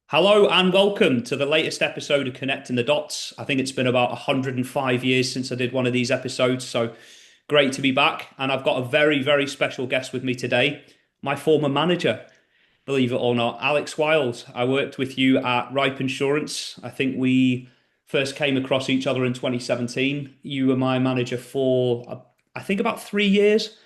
Hello and welcome to the latest episode of Connecting the Dots. I think it's been about 105 years since I did one of these episodes, so great to be back. And I've got a very, very special guest with me today, my former manager, believe it or not, Alex Whyles. I worked with you at Ripe Insurance. I think we first came across each other in 2017. You were my manager for, I think, about 3 years.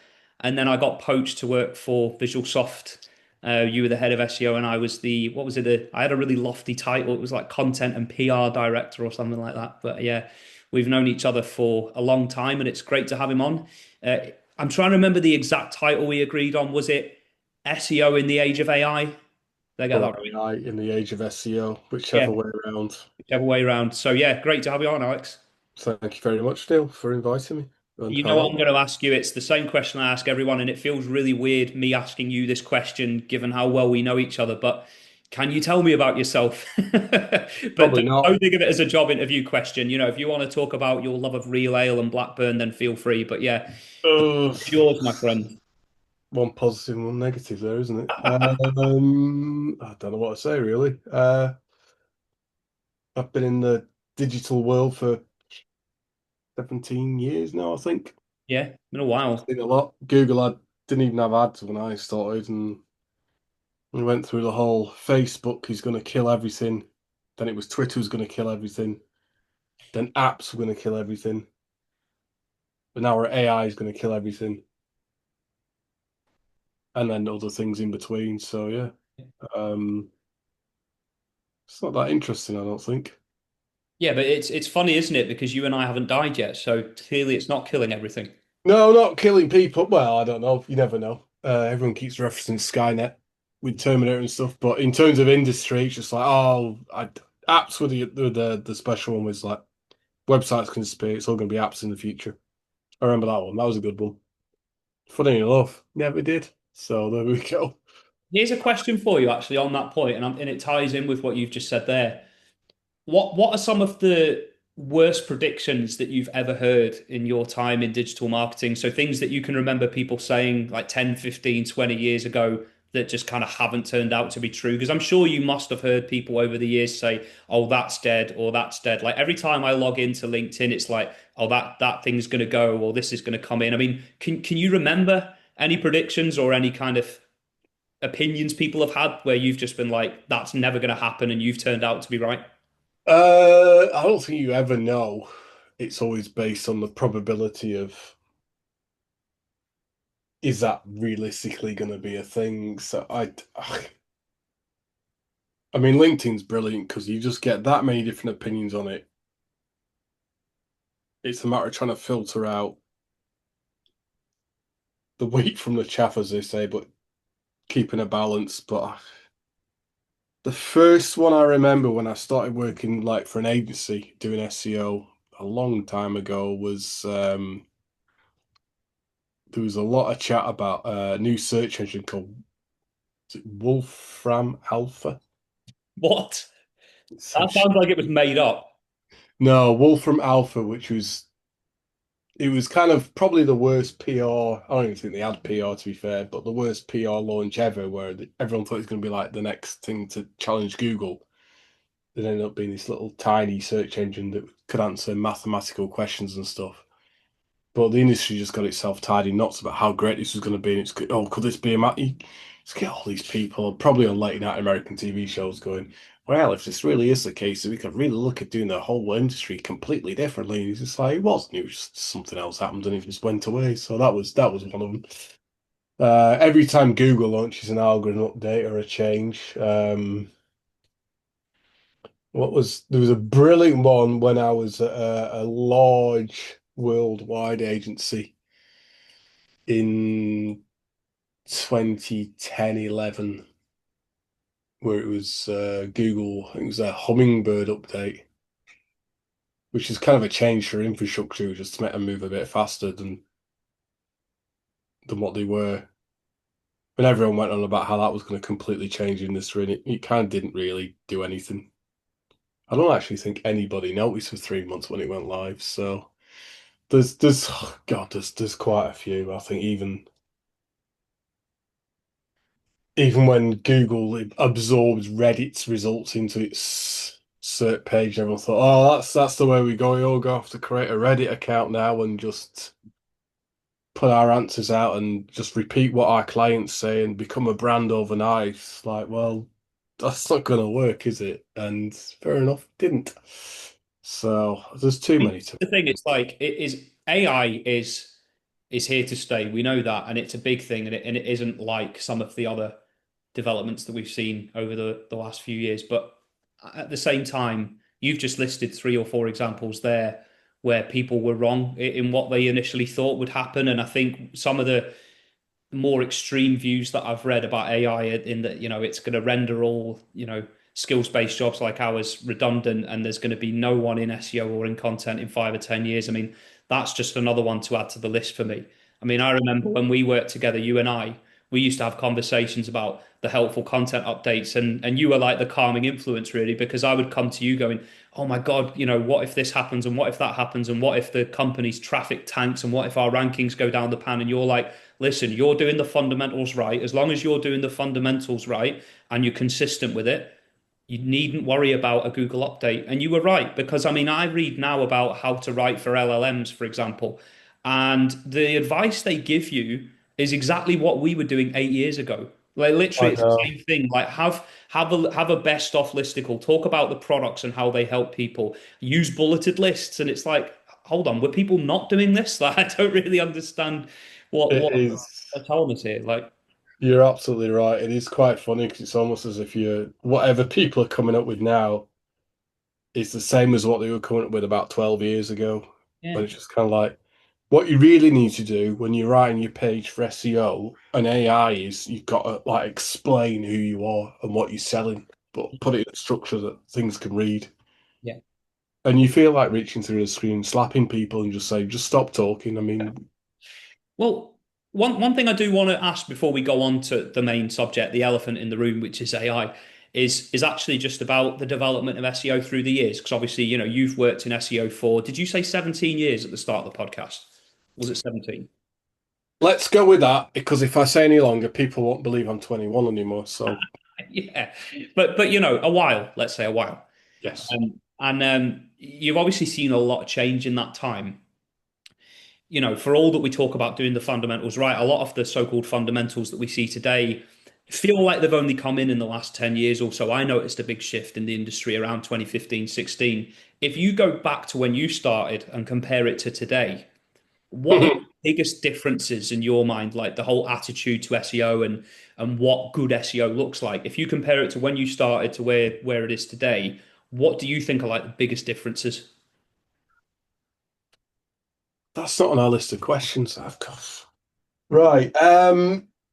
And then I got poached to work for Visual Soft. You were the head of SEO, and I was what was it? I had a really lofty title. It was like content and PR director or something like that. But yeah, we've known each other for a long time, and it's great to have him on. Uh, I'm trying to remember the exact title we agreed on. Was it SEO in the age of AI? Did I get Or that right? AI in the age of SEO, Yeah, whichever way around. whichever way around. So yeah, great to have you on, Alex. Thank you very much, Neil, for inviting me. And You know what I'm hello. going to ask you? It's the same question I ask everyone, and it feels really weird me asking you this question given how well we know each other. But can you tell me about yourself? But Probably not. don't think of it as a job interview question. If you want to talk about your love of real ale and Blackburn, then feel free. But yeah, Uh, it's yours, my friend. one positive and one negative there, isn't it? I don't know what to say really. I've been in the digital world for 17 years now, I think. Yeah, been a while. Seen a lot. Google ad didn't even have ads when I started, and we went through the whole Facebook is going to kill everything. Then it was Twitter was going to kill everything. Then apps were going to kill everything. But now our AI is going to kill everything, and then other things in between. So yeah, um, it's not that interesting, I don't think. Yeah, but it's funny, isn't it? Because you and I haven't died yet, so clearly it's not killing everything. No, not killing people. Well, I don't know. You never know. Everyone keeps referencing Skynet with Terminator and stuff, but in terms of industry, it's just like, apps with the special one was like websites can disappear. It's all going to be apps in the future. I remember that one. That was a good one. Funny enough, never did. So there we go. Here's a question for you, actually, on that point, and it ties in with what you've just said there. What are some of the worst predictions that you've ever heard in your time in digital marketing? So things that you can remember people saying like 10, 15, 20 years ago that just kind of haven't turned out to be true. Because I'm sure you must have heard people over the years say, "Oh, that's dead," or "That's dead." Like every time I log into LinkedIn, it's like, "Oh, that thing's going to go," or "This is going to come in." I mean, can you remember any predictions or any kind of opinions people have had where you've just been like, "That's never going to happen," and you've turned out to be right? I don't think you ever know. It's always based on the probability of is that realistically going to be a thing? I mean, LinkedIn's brilliant because you just get that many different opinions on it. It's a matter of trying to filter out the wheat from the chaff, as they say, but keeping a balance. But the first one I remember when I started working like for an agency doing SEO a long time ago was there was a lot of chat about a new search engine called Wolfram Alpha. What? Some That sounds shit. like it was made up. No, Wolfram Alpha, which was it was kind of probably the worst PR. I don't even think they had PR to be fair, but the worst PR launch ever, where everyone thought it was going to be like the next thing to challenge Google. It ended up being this little tiny search engine that could answer mathematical questions and stuff. But the industry just got itself tied in knots about how great this was going to be. And it's oh, could this be a mat? Just get all these people, probably on late night American TV shows, going, well, if this really is the case, we could really look at doing the whole industry completely differently. And it's just like it wasn't. It was just something else happened and it just went away. So that was one of them. Every time Google launches an algorithm update or a change, what was there was a brilliant one when I was at a large worldwide agency in 2010, 11, where it was Google, I think it was a Hummingbird update, which is kind of a change for infrastructure just to make them move a bit faster than what they were. And everyone went on about how that was going to completely change the industry, and it kind of didn't really do anything. I don't actually think anybody noticed for 3 months when it went live. So there's God, there's quite a few. I think even when Google absorbed Reddit's results into its search page, everyone thought, "Oh, that's the way we go. We all go have to create a Reddit account now and just put our answers out and just repeat what our clients say and become a brand overnight." It's like, well, that's not going to work, is it? And fair enough, it didn't. So there's too many to. The thing is, like, it is AI is here to stay. We know that, and it's a big thing, and it isn't like some of the other developments that we've seen over the last few years. But at the same time, you've just listed three or four examples there where people were wrong in what they initially thought would happen. And I think some of the more extreme views that I've read about AI in that, it's going to render all, skills-based jobs like ours redundant, and there's going to be no one in SEO or in content in 5 or 10 years. I mean, that's just another one to add to the list for me. I mean, I remember when we worked together, you and I, we used to have conversations about the helpful content updates, and you were like the calming influence, really, because I would come to you going, oh my God, what if this happens, and what if that happens, and what if the company's traffic tanks, and what if our rankings go down the pan? And you're like, listen, you're doing the fundamentals right. As long as you're doing the fundamentals right and you're consistent with it, you needn't worry about a Google update. And you were right, because I mean, I read now about how to write for LLMs, for example, and the advice they give you is exactly what we were doing 8 years ago. Like I literally, it's the know same thing. Like have a best off listicle. Talk about the products and how they help people. Use bulleted lists, and it's like, hold on, were people not doing this? Like, I don't really understand what it is. they're telling us here. Like, You're absolutely right. It is quite funny because it's almost as if you're whatever people are coming up with now is the same as what they were coming up with about 12 years ago. yeah, But it's just kind of like what you really need to do when you're writing your page for SEO and AI is you've got to like explain who you are and what you're selling, but put it in a structure that things can read. yeah. And you feel like reaching through the screen, slapping people and just say, just stop talking. I mean, Well, one thing I do want to ask before we go on to the main subject, the elephant in the room, which is AI, is actually just about the development of SEO through the years. Because obviously, you've worked in SEO for, did you say 17 years at the start of the podcast? Was it 17? let's go with that because if I say any longer, people won't believe I'm 21 anymore. So, Yeah. But a while, let's say a while. yes. And you've obviously seen a lot of change in that time. For all that we talk about doing the fundamentals right, a lot of the so-called fundamentals that we see today feel like they've only come in the last 10 years or so. I noticed a big shift in the industry around 2015, 16. If you go back to when you started and compare it to today, what are the biggest differences in your mind, like the whole attitude to SEO and what good SEO looks like? If you compare it to when you started to where it is today, what do you think are like the biggest differences? That's not on our list of questions I've got. Right.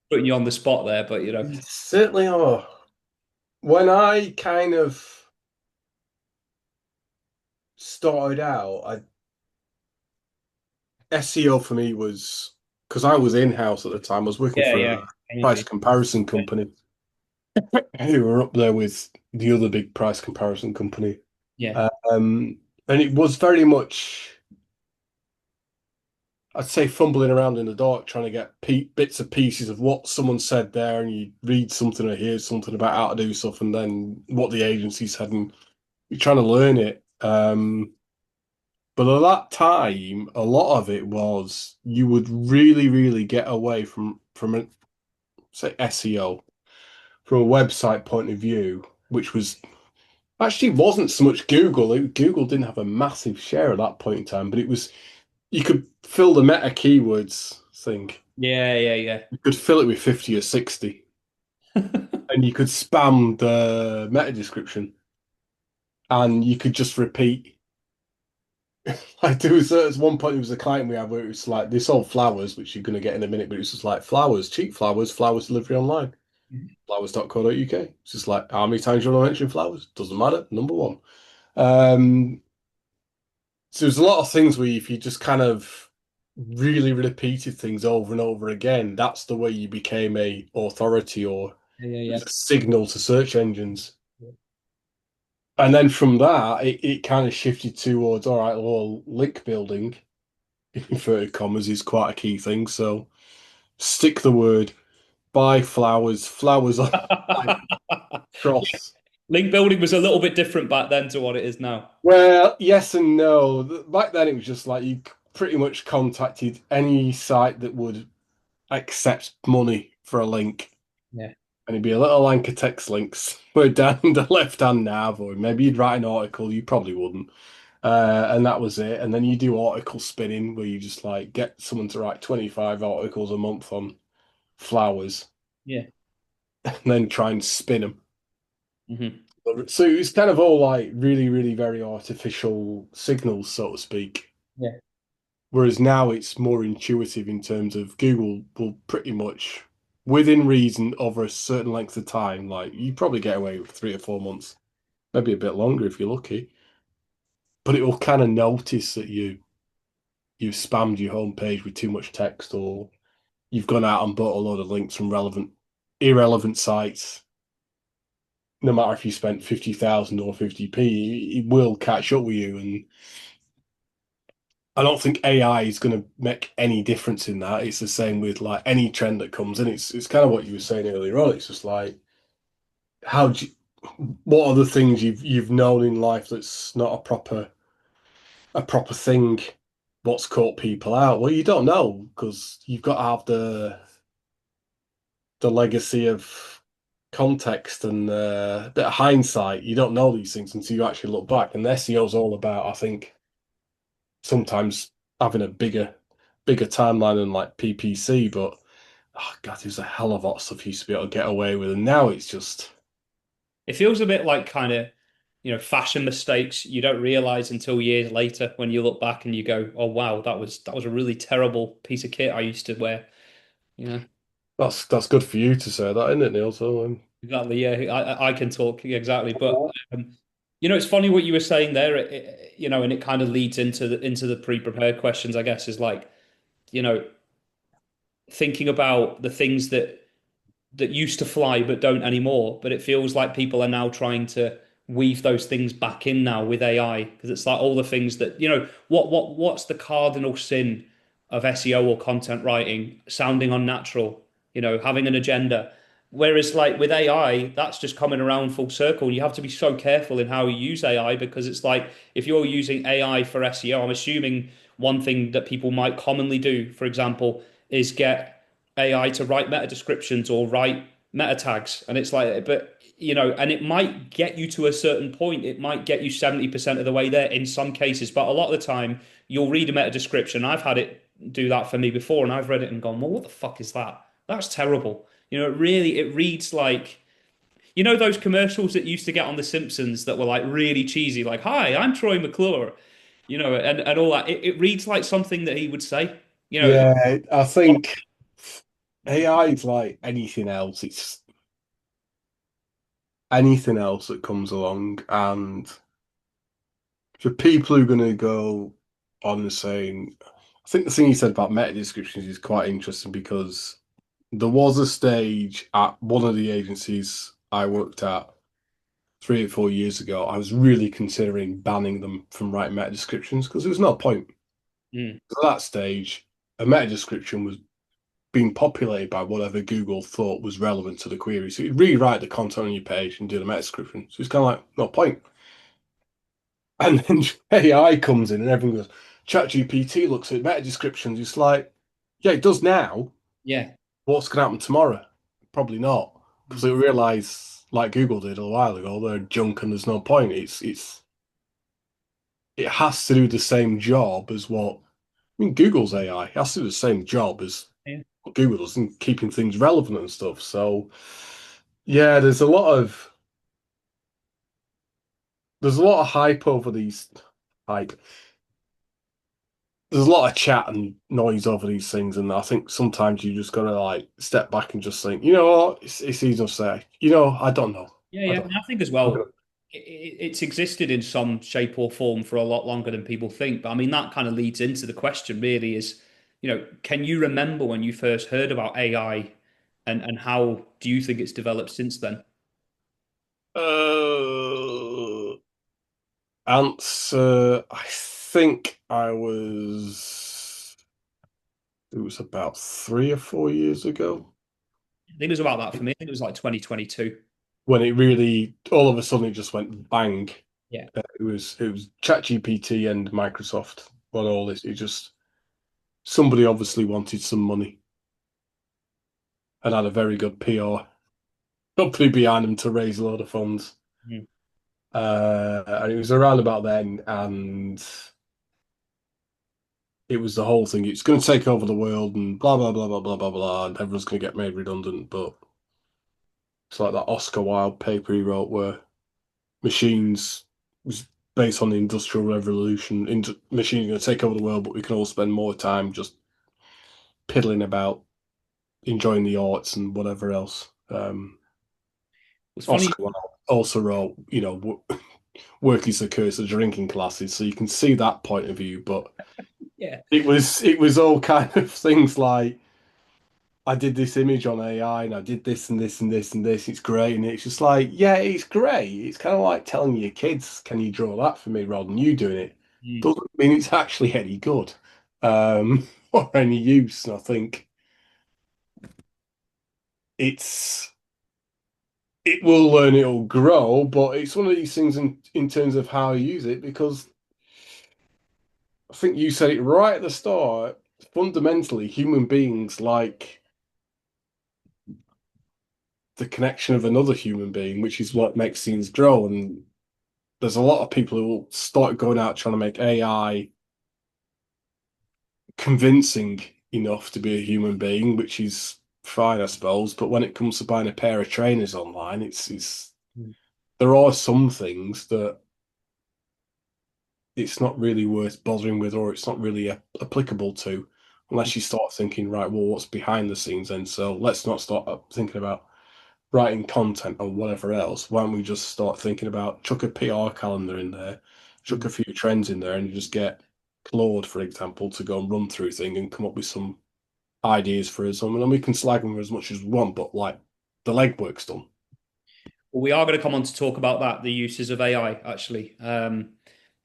Putting you on the spot there, but Certainly are. When I kind of started out, SEO for me was because I was in-house at the time. I was working yeah, for yeah, a price energy, comparison company who were up there with the other big price comparison company. yeah, Um, and it was very much, I'd say, fumbling around in the dark, trying to get bits and pieces of what someone said there, and you read something or hear something about how to do stuff, and then what the agency said, and you're trying to learn it. But at that time, a lot of it was you would really, really get away from a, say SEO from a website point of view, which was actually wasn't so much Google. Google didn't have a massive share at that point in time, but it was you could fill the meta keywords thing. yeah, yeah, yeah. You could fill it with 50 or 60, and you could spam the meta description, and you could just repeat. Like there was at one point there was a client we had where it was like they sold flowers, which you're gonna get in a minute, but it was just like flowers, cheap flowers, flowers delivery online, flowers.co.uk. It's just like how many times you want to mention flowers? Doesn't matter, number one. Um, so there's a lot of things where if you just kind of really repeated things over and over again, that's the way you became a authority or Yeah, yeah, it was yeah. a signal to search engines. And then from that, it kind of shifted towards, all right, well, link building, in inverted commas, is quite a key thing. So stick the word buy flowers, flowers on like cross. Link building was a little bit different back then to what it is now. Well, yes and no. Back then, it was just like you pretty much contacted any site that would accept money for a link. Yeah. And it'd be a little anchor text links were down the left-hand nav, or maybe you'd write an article, you probably wouldn't. And that was it. And then you do article spinning where you just like get someone to write 25 articles a month on flowers Yeah. and then try and spin them. Hmm. So it was kind of all like really, really very artificial signals, so to speak. Yeah. Whereas now it's more intuitive in terms of Google will pretty much, within reason, over a certain length of time, like you probably get away with 3 or 4 months, maybe a bit longer if you're lucky, but it will kind of notice that you've spammed your homepage with too much text or you've gone out and bought a load of links from irrelevant sites. No matter if you spent 50,000 or 50p, it will catch up with you. And I don't think AI is going to make any difference in that. It's the same with like any trend that comes in. It's kind of what you were saying earlier on. It's just like how do what are the things you've known in life that's not a proper thing? What's caught people out? Well, you don't know because you've got to have the legacy of context and bit of hindsight. You don't know these things until you actually look back. And SEO is all about, I think, sometimes having a bigger timeline than like PPC, but oh God, there's a hell of a lot of stuff you used to be able to get away with, and now it's just It feels a bit like kind of, fashion mistakes you don't realize until years later when you look back and you go, "Oh wow, that was a really terrible piece of kit I used to wear." You know, that's good for you to say that, isn't it, Neil? So exactly. Yeah, I can talk exactly, but um, it's funny what you were saying there. And it kind of leads into the pre-prepared questions, I guess, is like, you know, thinking about the things that used to fly but don't anymore. But it feels like people are now trying to weave those things back in now with AI because it's like all the things that what's the cardinal sin of SEO or content writing? Sounding unnatural, having an agenda. Whereas like with AI, that's just coming around full circle. You have to be so careful in how you use AI because it's like if you're using AI for SEO, I'm assuming one thing that people might commonly do, for example, is get AI to write meta descriptions or write meta tags. And it's like, but and it might get you to a certain point. It might get you 70% of the way there in some cases. But a lot of the time, you'll read a meta description. I've had it do that for me before, and I've read it and gone, well, what the fuck is that? That's terrible. It reads like, those commercials that used to get on The Simpsons that were like really cheesy, like, hi, I'm Troy McClure, and all that. It reads like something that he would say. You know, yeah, I think AI is like anything else. It's anything else that comes along, and for people who are going to go on and saying, I think the thing you said about meta descriptions is quite interesting because there was a stage at one of the agencies I worked at 3 or 4 years ago. I was really considering banning them from writing meta descriptions because there was no point. mm, At that stage, a meta description was being populated by whatever Google thought was relevant to the query. So you'd rewrite the content on your page and do the meta description. So it's kind of like, no point. And then AI comes in and everyone goes, ChatGPT looks at meta descriptions. It's like, yeah, it does now. yeah. What's going to happen tomorrow? Probably not, because Mm. they realize, like Google did a while ago, they're junk and there's no point. It has to do the same job as what I mean. Google's AI it has to do the same job as Yeah. what Google does in keeping things relevant and stuff. So yeah, there's a lot of hype over these hype. There's a lot of chat and noise over these things, and I think sometimes you just gotta like step back and just think, you know what, it's easy to say, I don't know, Yeah, I yeah. don't And know. I think as I'm well, gonna it's existed in some shape or form for a lot longer than people think. But I mean, that kind of leads into the question really is, can you remember when you first heard about AI and how do you think it's developed since then? uh, answer. I think it was about 3 or 4 years ago. I think it was about that for me. I think it was like 2022. when it really all of a sudden it just went bang. Yeah. It was ChatGPT and Microsoft on all this. It just somebody obviously wanted some money and had a very good PR company behind them to raise a lot of funds. Mm. And it was around about then, and it was the whole thing. It's going to take over the world, and blah blah blah blah blah blah blah, and everyone's going to get made redundant. But it's like that Oscar Wilde paper he wrote where machines was based on the Industrial Revolution. Machines are going to take over the world, but we can all spend more time just piddling about, enjoying the arts and whatever else. It's funny. Oscar Wilde also wrote, work is the curse of drinking classes, so you can see that point of view. But Yeah. it was all kind of things like I did this image on AI and I did this and this and this and this. It's great, and it's just like, yeah, it's great. It's kind of like telling your kids, "Can you draw that for me?" rather than you doing it. Mm. Doesn't mean it's actually any good, or any use. And I think it's it will learn, it'll grow, but it's one of these things in terms of how you use it, because I think you said it right at the start. Fundamentally, human beings like the connection of another human being, which is what makes things grow. And there's a lot of people who will start going out trying to make AI convincing enough to be a human being, which is fine, I suppose. But when it comes to buying a pair of trainers online, it's Mm. there are some things that it's not really worth bothering with, or it's not really applicable to, unless you start thinking, right, well, what's behind the scenes then? So let's not start thinking about writing content or whatever else. Why don't we just start thinking about chuck a PR calendar in there, chuck Mm. a few trends in there, and you just get Claude, for example, to go and run through things and come up with some ideas for us. I mean, and we can slag them as much as we want, but like the legwork's done. Well, we are going to come on to talk about that, the uses of AI, actually.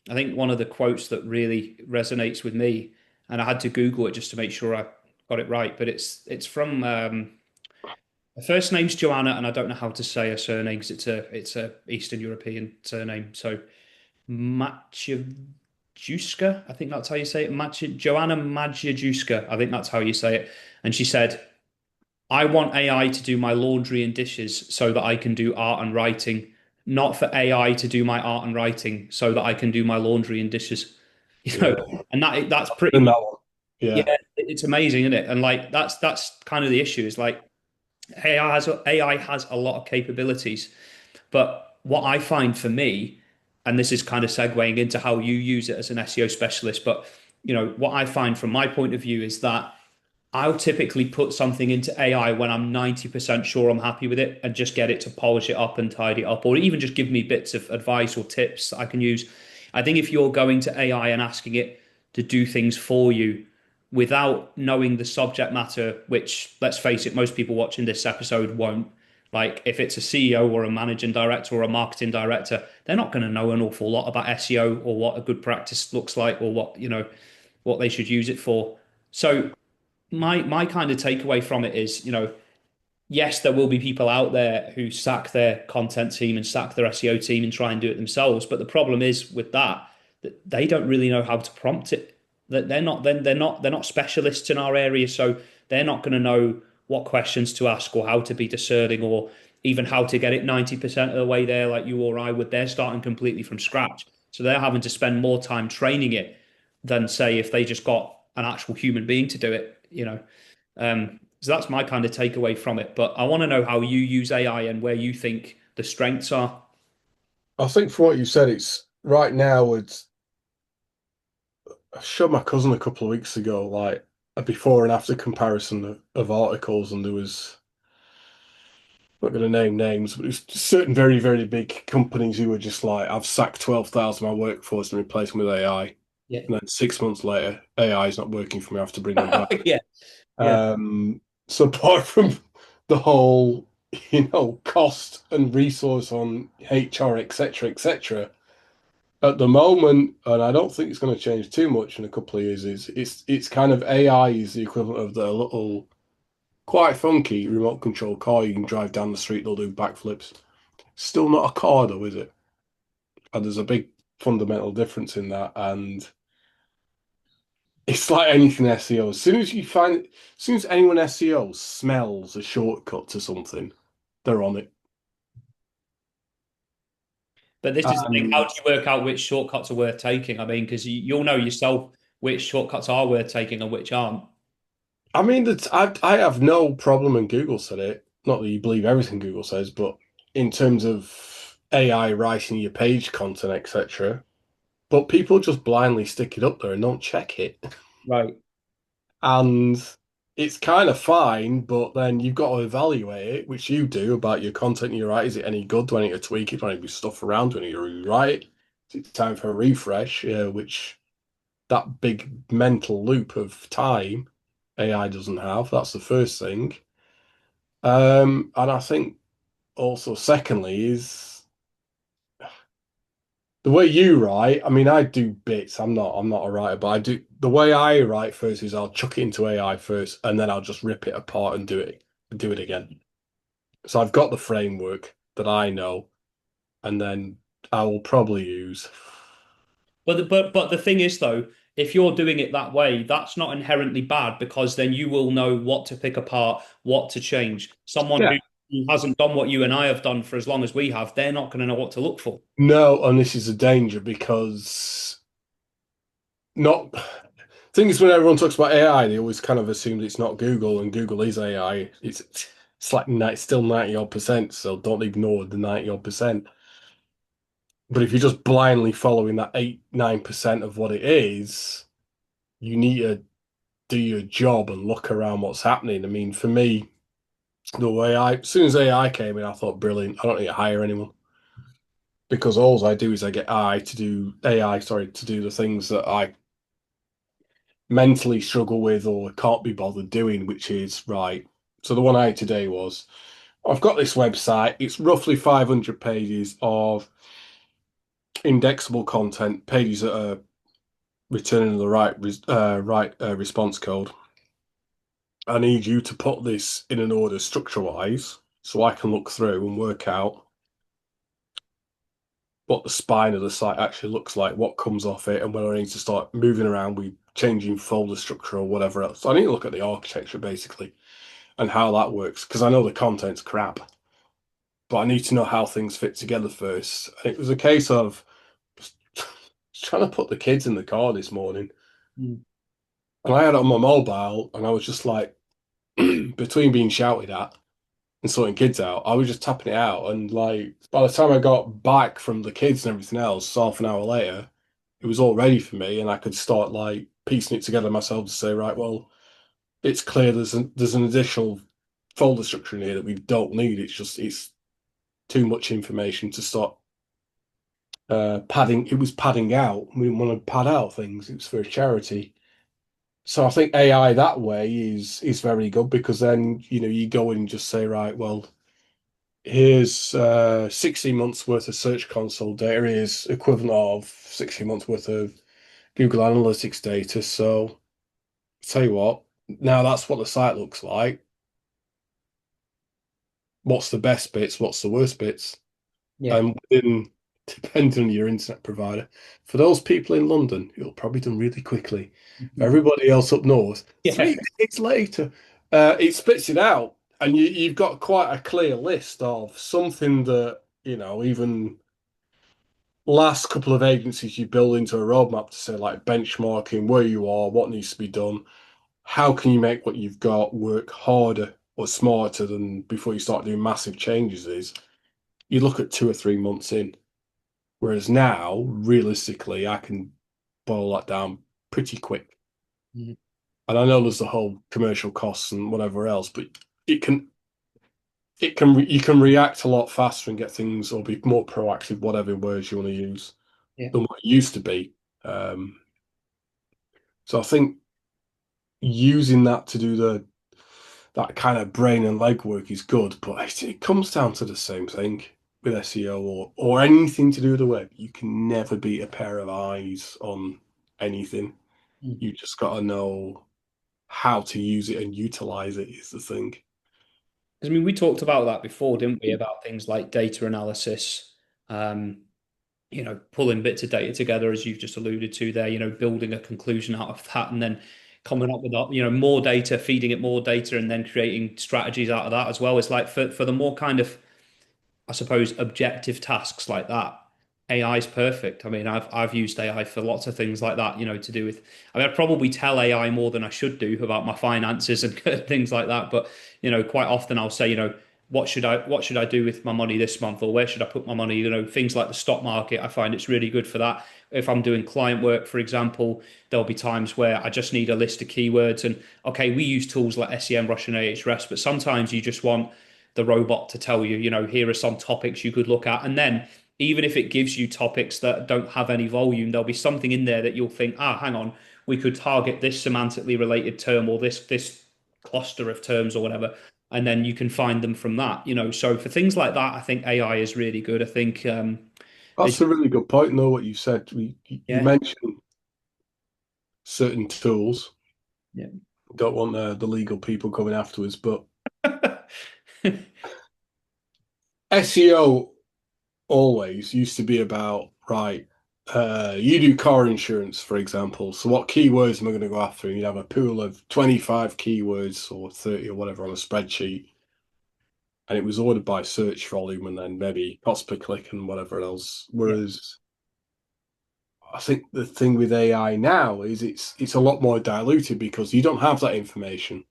I think one of the quotes that really resonates with me, and I had to Google it just to make sure I got it right, but it's from her first name's Joanna, and I don't know how to say her surname because it's a Eastern European surname. So Maciejewska, I think that's how you say it. Joanna Maciejewska, I think that's how you say it. And she said, I want AI to do my laundry and dishes so that I can do art and writing, not for AI to do my art and writing so that I can do my laundry and dishes. You know, Yeah. and that's pretty In much, that one. yeah, Yeah. it's amazing, isn't it? And like that's kind of the issue is like AI has a lot of capabilities, but what I find for me, and this is kind of segueing into how you use it as an SEO specialist, but what I find from my point of view is that I'll typically put something into AI when I'm 90% sure I'm happy with it and just get it to polish it up and tidy it up, or even just give me bits of advice or tips that I can use. I think if you're going to AI and asking it to do things for you without knowing the subject matter, which let's face it, most people watching this episode won't. Like if it's a CEO or a managing director or a marketing director, they're not going to know an awful lot about SEO or what a good practice looks like or what they should use it for. So my kind of takeaway from it is, yes, there will be people out there who sack their content team and sack their SEO team and try and do it themselves. But the problem is with that they don't really know how to prompt it. That they're not specialists in our area, so they're not going to know what questions to ask or how to be discerning or even how to get it 90% of the way there like you or I would. They're starting completely from scratch. So they're having to spend more time training it than say if they just got an actual human being to do it. So that's my kind of takeaway from it. But I want to know how you use AI and where you think the strengths are. I think from what you said, it's right now, I showed my cousin a couple of weeks ago, like a before and after comparison of articles, and there was, I'm not going to name names, but there's certain very, very big companies who were just like, I've sacked 12,000 of my workforce and replaced them with AI. Yeah. And then 6 months later, AI is not working for me. I have to bring them back. Yeah. Yeah. So apart from the whole, cost and resource on HR, etc., etc., at the moment, and I don't think it's going to change too much in a couple of years, is it's kind of AI is the equivalent of the little quite funky remote control car. You can drive down the street, they'll do backflips. Still not a car though, is it? And there's a big fundamental difference in that. And it's like anything SEO. As soon as anyone SEO smells a shortcut to something, they're on it. But this is the thing: how And do you work out which shortcuts are worth taking? I mean, because you'll know yourself which shortcuts are worth taking and which aren't. I mean, I have no problem, and Google said it. Not that you believe everything Google says, but in terms of AI writing your page content, etc. But people just blindly stick it up there and don't check it. Right. And it's kind of fine, but then you've got to evaluate it, which you do about your content you write. Is it any good? Do I need to tweak it? Do I need to move stuff around? Do I need to rewrite it? Is it time for a refresh? Which that big mental loop of time AI doesn't have. That's the first thing. And I think also secondly is the way you write. I mean, I do bits. I'm not a writer, but I do the way I write first is I'll chuck it into AI first, and then I'll just rip it apart and do it again. So I've got the framework that I know, and then I will probably use. But the thing is though, if you're doing it that way, that's not inherently bad because then you will know what to pick apart, what to change. Someone Yeah. who hasn't done what you and I have done for as long as we have, they're not going to know what to look for. No, and this is a danger because not thing is when everyone talks about AI, they always kind of assume that it's not Google and Google is AI. It's like it's still 90 odd percent, so don't ignore the 90 odd percent. But if you're just blindly following that 8, 9% of what it is, you need to do your job and look around what's happening. I mean, for me, as soon as AI came in, I thought, brilliant, I don't need to hire anyone. Because all I do is I get AI, sorry, to do the things that I mentally struggle with or can't be bothered doing, which is right. So the one I had today was I've got this website. It's roughly 500 pages of indexable content, pages that are returning the right response code. I need you to put this in an order structure wise so I can look through and work out what the spine of the site actually looks like, what comes off it, and whether I need to start moving around with changing folder structure or whatever else. So I need to look at the architecture basically and how that works because I know the content's crap, but I need to know how things fit together first. And it was a case of just trying to put the kids in the car this morning, Mm. and I had it on my mobile, and I was just like, between being shouted at and sorting kids out, I was just tapping it out, and like by the time I got back from the kids and everything else, half an hour later, it was all ready for me, and I could start like piecing it together myself to say, right, well, it's clear there's an additional folder structure in here that we don't need. It's too much information to start padding. It was padding out. We didn't want to pad out things. It was for a charity. So I think AI that way is very good because then you go in and just say, right, well, here's 16 months worth of Search Console data. Here's equivalent of 16 months worth of Google Analytics data. So tell you what, now that's what the site looks like. What's the best bits? What's the worst bits? Yeah. And depending on your internet provider, for those people in London, it'll probably done really quickly. For everybody else up north, Yeah. 3 days later, it spits it out, and you've got quite a clear list of something that even last couple of agencies you build into a roadmap to say like benchmarking where you are, what needs to be done, how can you make what you've got work harder or smarter than before you start doing massive changes is you look at 2 or 3 months in. Whereas now, realistically, I can boil that down pretty quick. Mhm. And I know there's the whole commercial costs and whatever else, but it can you can react a lot faster and get things or be more proactive, whatever words you want to use, Yeah. than what it used to be. Um, so I think using that to do that kind of brain and legwork is good, but it comes down to the same thing with SEO or anything to do with the web. You can never beat a pair of eyes on anything. Mm. You just got to know how to use it and utilize it is the thing. I mean, we talked about that before, didn't we? About things like data analysis, um, pulling bits of data together, as you've just alluded to there, building a conclusion out of that and then coming up with, more data, feeding it more data, and then creating strategies out of that as well. It's like for the more kind of, I suppose, objective tasks like that, AI is perfect. I mean, I've used AI for lots of things like that, to do with. I mean, I probably tell AI more than I should do about my finances and things like that. But quite often I'll say, what should I do with my money this month, or where should I put my money? Things like the stock market. I find it's really good for that. If I'm doing client work, for example, there'll be times where I just need a list of keywords, and okay, we use tools like SEM, Rush, and Ahrefs, but sometimes you just want the robot to tell you, here are some topics you could look at. And then even if it gives you topics that don't have any volume, there'll be something in there that you'll think, hang on, we could target this semantically related term or this cluster of terms or whatever. And then you can find them from that. So for things like that, I think AI is really good. I think, That's it's, a really good point, though, what you said. You yeah, mentioned certain tools. yeah. Don't want the legal people coming after us, but SEO always used to be about, right, you do car insurance, for example. So what keywords am I going to go after? And you'd have a pool of 25 keywords or 30 or whatever on a spreadsheet. And it was ordered by search volume and then maybe cost per click and whatever else. Yeah. Whereas I think the thing with AI now is it's a lot more diluted because you don't have that information.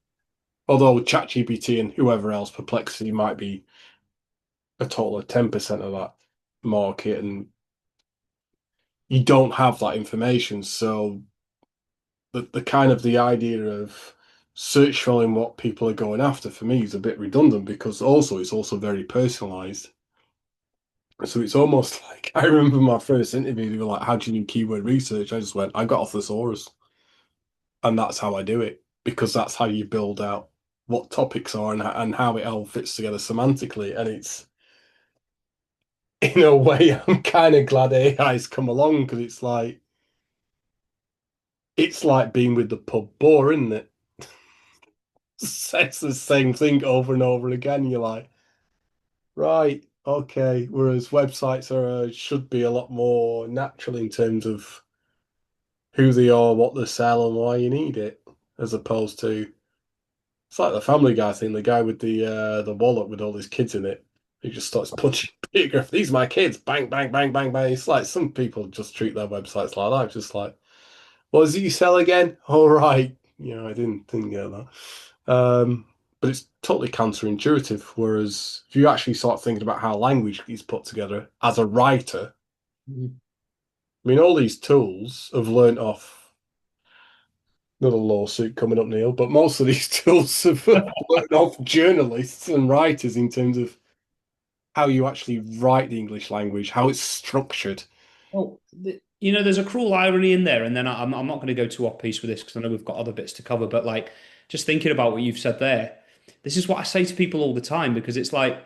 Although ChatGPT and whoever else, Perplexity might be a total of 10% of that market, and you don't have that information. So the kind of the idea of search volume what people are going after for me is a bit redundant because also it's also very personalized. So it's almost like I remember my first interview, they were like, how do you do keyword research? I just went, I got a thesaurus. And that's how I do it because that's how you build out what topics are and how it all fits together semantically. And it's in a way, I'm kind of glad AI's come along because it's like being with the pub boar, isn't it? It's the same thing over and over again. You're like, right, okay. Whereas websites should be a lot more natural in terms of who they are, what they sell, and why you need it, as opposed to it's like the Family Guy thing, the guy with the wallet with all his kids in it. He just starts punching bigger. These are my kids. Bang, bang, bang, bang, bang. It's like some people just treat their websites like that. Just like, what does he sell again? All right. I didn't get that. But it's totally counterintuitive. Whereas if you actually start thinking about how language is put together as a writer, Mhm. I mean, all these tools have learnt off another lawsuit coming up, Neil, but most of these tools have learnt off journalists and writers in terms of how you actually write the English language, how it's structured. Well, there's a cruel irony in there, and then I'm not going to go too off piece with this because I know we've got other bits to cover. But like, just thinking about what you've said there, this is what I say to people all the time because it's like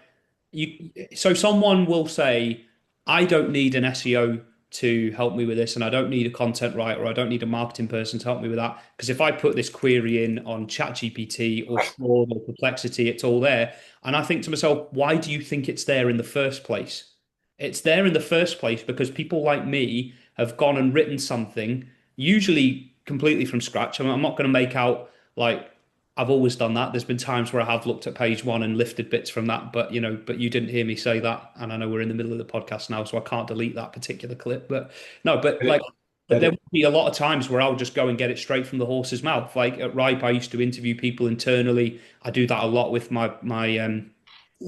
you. So someone will say, "I don't need an SEO to help me with this, and I don't need a content writer, or I don't need a marketing person to help me with that because if I put this query in on ChatGPT or Claude or Perplexity, it's all there." And I think to myself, why do you think it's there in the first place? It's there in the first place because people like me have gone and written something, usually completely from scratch. I'm not going to make out like I've always done that. There's been times where I have looked at page one and lifted bits from that, but you didn't hear me say that, and I know we're in the middle of the podcast now, so I can't delete that particular clip. But no, but like, Edit, but there edit. will be a lot of times where I'll just go and get it straight from the horse's mouth. Like at Ripe, I used to interview people internally. I do that a lot with my in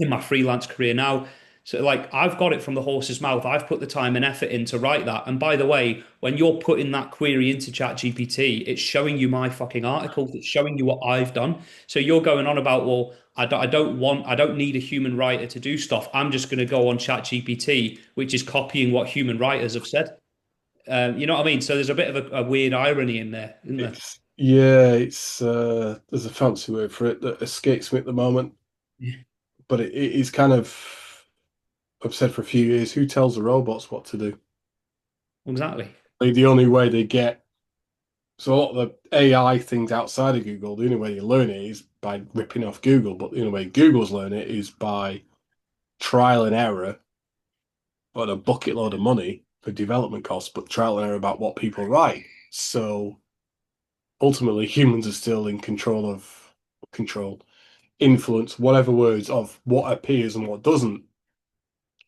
my freelance career now. So like I've got it from the horse's mouth. I've put the time and effort in to write that. And by the way, when you're putting that query into ChatGPT, it's showing you my fucking articles. It's showing you what I've done. So you're going on about, well, I don't need a human writer to do stuff. I'm just going to go on ChatGPT, which is copying what human writers have said. You know what I mean? So there's a bit of a weird irony in there, isn't there? It's yeah, it's there's a fancy word for it that escapes me at the moment, Yeah, but it is kind of I've said for a few years, who tells the robots what to do? exactly. Like, the only way they get So a lot of the AI things outside of Google, the only way you learn it is by ripping off Google, but the only way Google's learn it is by trial and error on a bucket load of money for development costs, but trial and error about what people write. So ultimately, humans are still in control, influence, whatever words of what appears and what doesn't.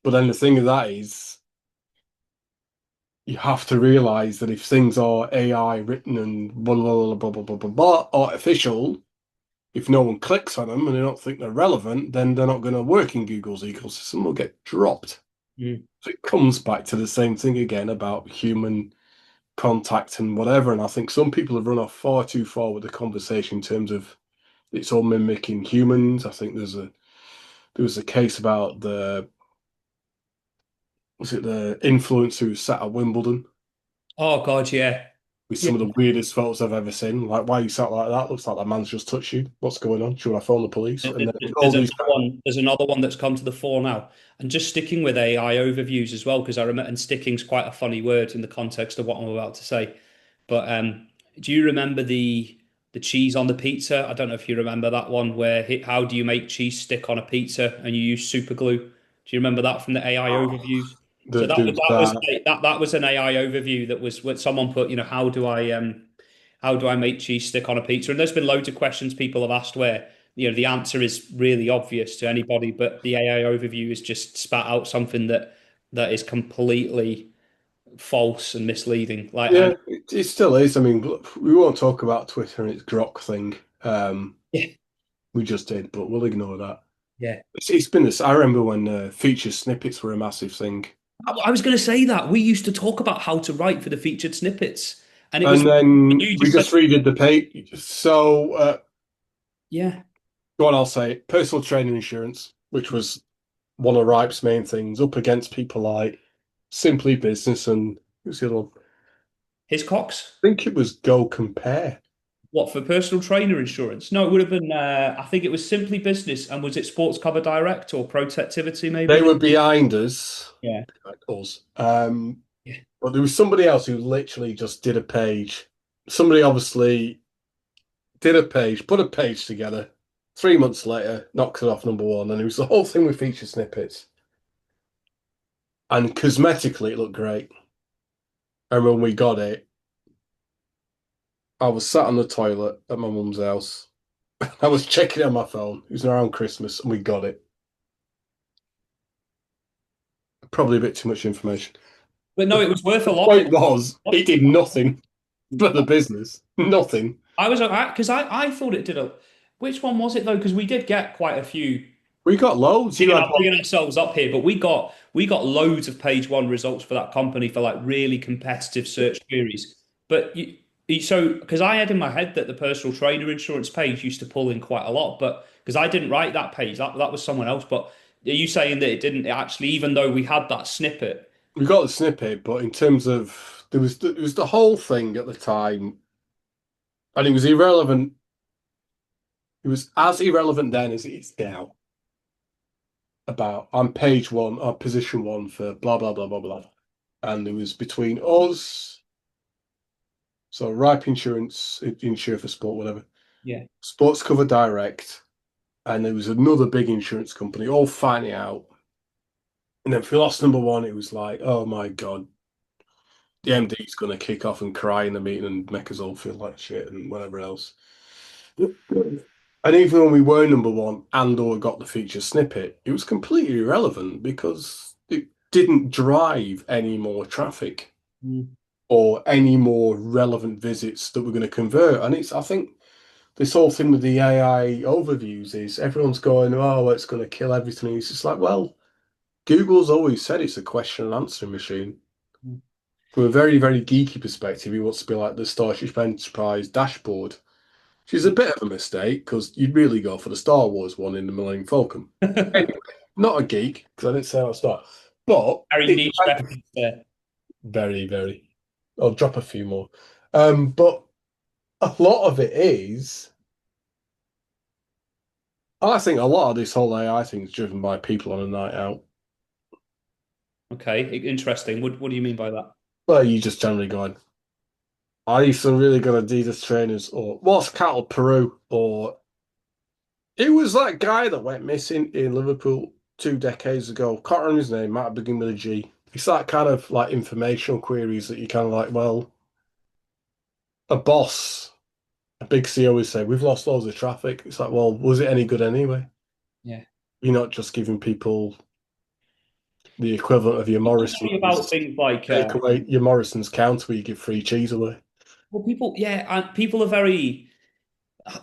But then the thing of that is, you have to realize that if things are AI written and blah blah blah blah blah blah blah artificial, if no one clicks on them and they don't think they're relevant, then they're not going to work in Google's ecosystem. They'll get dropped. Mm. So it comes back to the same thing again about human contact and whatever. And I think some people have run off far too far with the conversation in terms of it's all mimicking humans. I think there was a case about the was it the influencer who sat at Wimbledon Oh God, yeah. with Yeah. some of the weirdest photos I've ever seen. Like, why you sat like that? Looks like that man's just touched you. What's going on? Should I phone the police? And then all There's these another kind of one. There's another one that's come to the fore now, and just sticking with AI overviews as well, because I remember, and sticking's quite a funny word in the context of what I'm about to say. But do you remember the cheese on the pizza? I don't know if you remember that one. Where how do you make cheese stick on a pizza, and you use super glue? Do you remember that from the AI overviews? So that do that. that was an AI overview that was what someone put. How do I make cheese stick on a pizza? And there's been loads of questions people have asked where the answer is really obvious to anybody, but the AI overview is just spat out something that is completely false and misleading. Like, and Yeah, it still is. I mean, look, we won't talk about Twitter and its grok thing. yeah, We just did, but we'll ignore that. yeah. It's been this. I remember when feature snippets were a massive thing. I was going to say that we used to talk about how to write for the featured snippets, and it was And then you we just said, just redid the page. So, yeah, what I'll say, personal training insurance, which was one of Ripe's main things, up against people like Simply Business and who's the other one? his Cox. I think it was Go Compare. What for personal trainer insurance? No, it would have been. I think it was Simply Business, and was it Sports Cover Direct or Protectivity They maybe? were behind us, Yeah. like us. Yeah. But there was somebody else who literally just did a page. Somebody obviously did a page, put a page together. 3 months later, knocks it off number one, and it was the whole thing with feature snippets. And cosmetically, it looked great. And when we got it, I was sat on the toilet at my mum's house. I was checking it on my phone. It was around Christmas, and we got it. Probably a bit too much information. But no, The it was worth a lot. point was, it did nothing for the business. Nothing. I was because I thought it did a. Which one was it though? Because we did get quite a few. We got loads. You Digging, had one. digging ourselves up here, but we got loads of page one results for that company for like really competitive search queries. But so because I had in my head that the personal trainer insurance page used to pull in quite a lot, but because I didn't write that page, that was someone else. But are you saying that it didn't actually, even though we had that snippet? We got the snippet, but in terms of there was the whole thing at the time, and it was irrelevant. It was as irrelevant then as it is now. About I'm page one or position one for blah blah blah blah blah, and it was between us. So Ripe Insurance, insure for sport, whatever. Yeah. Sports Cover Direct, and there was another big insurance company all fighting it out. And then for lost number one, it was like, oh my God, the MD's going to kick off and cry in the meeting and make us all feel like shit and whatever else. And even when we were number one and or got the feature snippet, it was completely irrelevant because it didn't drive any more traffic Mm. or any more relevant visits that we're going to convert. And I think this whole thing with the AI overviews is everyone's going, oh, it's going to kill everything. And it's just like, well, Google's always said it's a question and answer machine. From a very, very geeky perspective, he wants to be like the Starship Enterprise dashboard, which is a bit of a mistake because you'd really go for the Star Wars one in the Millennium Falcon. Anyway, not a geek because I didn't say I was start, but Very it's niche reference there. very, very. I'll drop a few more. But a lot of it is, I think a lot of this whole AI thing is driven by people on a night out. Okay, interesting. What do you mean by that? Well, you just generally going, I used some really good Adidas trainers, or what's cattle Peru, or it was that guy that went missing in Liverpool 2 decades ago. Can't remember his name, might have begun with a G. It's that kind of like informational queries that you kind of like, well, a boss, a big CEO would say, we've lost loads of traffic. It's like, well, was it any good anyway? Yeah. You're not just giving people the equivalent of your People worry about Morrison's things like take away your Morrison's counter where you give free cheese away. well, people, yeah, and people are very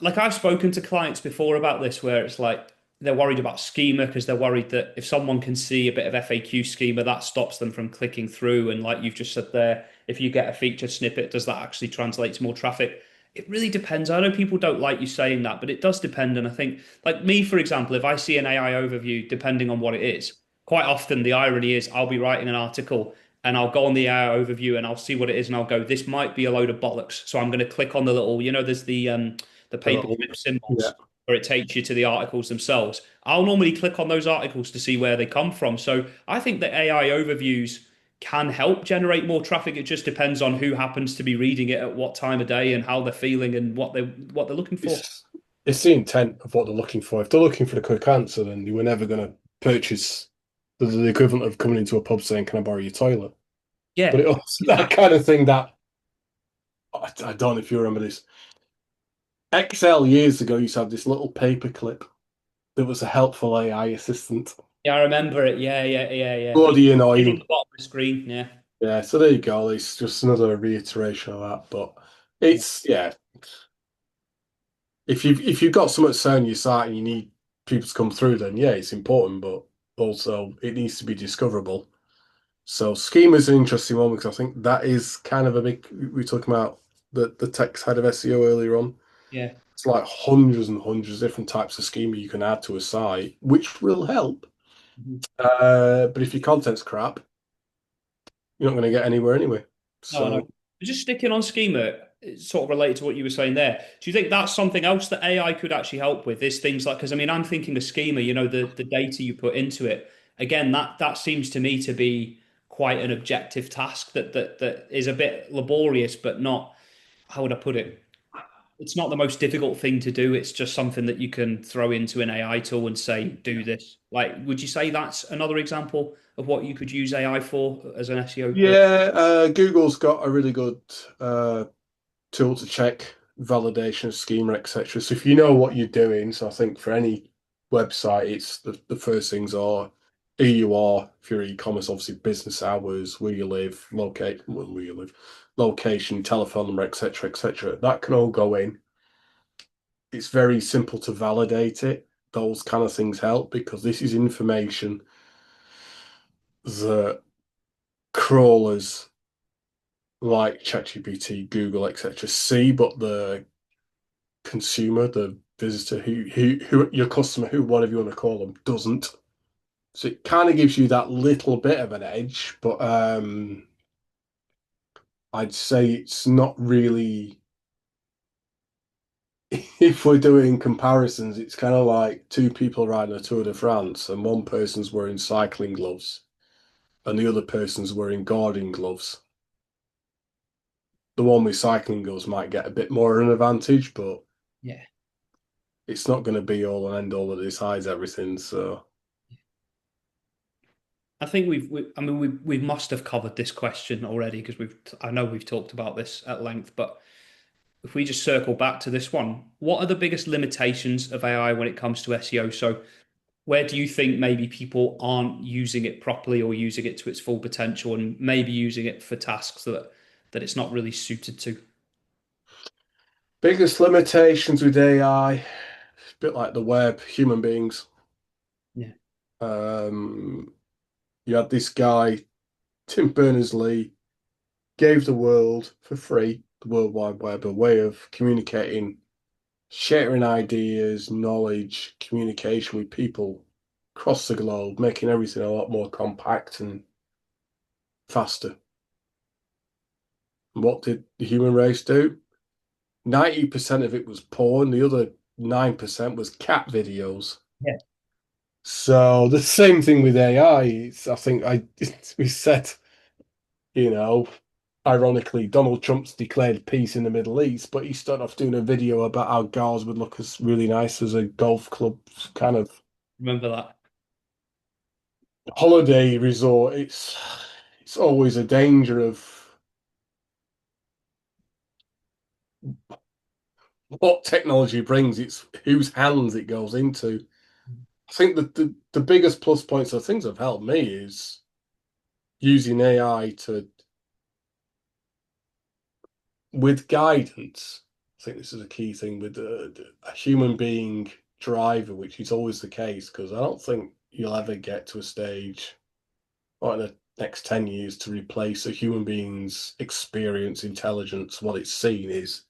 like I've spoken to clients before about this where it's like they're worried about schema because they're worried that if someone can see a bit of FAQ schema, that stops them from clicking through. And like you've just said there, if you get a featured snippet, does that actually translate to more traffic? It really depends. I know people don't like you saying that, but it does depend. And I think, like me, for example, if I see an AI overview, depending on what it is, quite often the irony is I'll be writing an article and I'll go on the AI overview and I'll see what it is and I'll go, this might be a load of bollocks. So I'm going to click on the little, there's the A little, paperclip yeah. symbols where it takes you to the articles themselves. I'll normally click on those articles to see where they come from. So I think that AI overviews can help generate more traffic. It just depends on who happens to be reading it at what time of day and how they're feeling and what they're looking for. It's it's the intent of what they're looking for. If they're looking for the quick answer, then they were never going to purchase the equivalent of coming into a pub saying, "Can I borrow your toilet?" But Yeah, it also that kind of thing that I don't know if you remember this. XL years ago used to have this little paperclip that was a helpful AI assistant. yeah, I remember it. Yeah, yeah, yeah, yeah. But Bloody it's on annoying. the bottom of the screen. Yeah, Yeah, so there you go. It's just another reiteration of that. But yeah, it's yeah. If you've got something to say on your site and you need people to come through, then yeah, it's important, but also it needs to be discoverable. So schema is an interesting one because I think that is kind of a big. We were talking about the tech side of SEO earlier on. yeah. It's like hundreds and hundreds of different types of schema you can add to a site, which will help. Mhm. But if your content's crap, you're not going to get anywhere anyway. No, I know. So Just sticking on schema, it's sort of related to what you were saying there. Do you think that's something else that AI could actually help with? Is things like, because I mean, I'm thinking of schema, the data you put into it. Again, that seems to me to be quite an objective task that is a bit laborious, but not, how would I put it? It's not the most difficult thing to do. It's just something that you can throw into an AI tool and say, do this. Like, would you say that's another example of what you could use AI for as an SEO person? yeah, Google's got a really good uh, tool to check validation schema, etc. So if you know what you're doing, so I think for any website, it's the first things are who you are. If you're e-commerce, obviously business hours, where you live, where you live, location, telephone number, etc., etc. That can all go in. It's very simple to validate it. Those kind of things help because this is information that crawlers like ChatGPT, Google, etc. see, but the consumer, the visitor, who your customer, who whatever you want to call them, doesn't. So it kind of gives you that little bit of an edge, but I'd say it's not really. If we're doing comparisons, it's kind of like two people riding a Tour de France, and one person's wearing cycling gloves, and the other person's wearing gardening gloves. The one with cycling gloves might get a bit more of an advantage, but Yeah. it's not going to be all and end all that decides everything. So I think I mean, we must have covered this question already because I know we've talked about this at length, but if we just circle back to this one, what are the biggest limitations of AI when it comes to SEO? So where do you think maybe people aren't using it properly or using it to its full potential and maybe using it for tasks that it's not really suited to? biggest limitations with AI, a bit like the web, human beings. Yeah. Um, you had this guy, Tim Berners-Lee, gave the world for free, the World Wide Web, a way of communicating, sharing ideas, knowledge, communication with people across the globe, making everything a lot more compact and faster. And what did the human race do? 90% of it was porn, the other 9% was cat videos. Yeah. So the same thing with AI. I think we said, you know, ironically, Donald Trump's declared peace in the Middle East, but he started off doing a video about how Gars would look as really nice as a golf club kind of Remember that? holiday resort. It's always a danger of what technology brings. It's whose hands it goes into. I think that the biggest plus points of things that have helped me is using AI to with guidance. I think this is a key thing with a human being driver, which is always the case, because I don't think you'll ever get to a stage or in the next 10 years to replace a human being's experience, intelligence. What it's seen is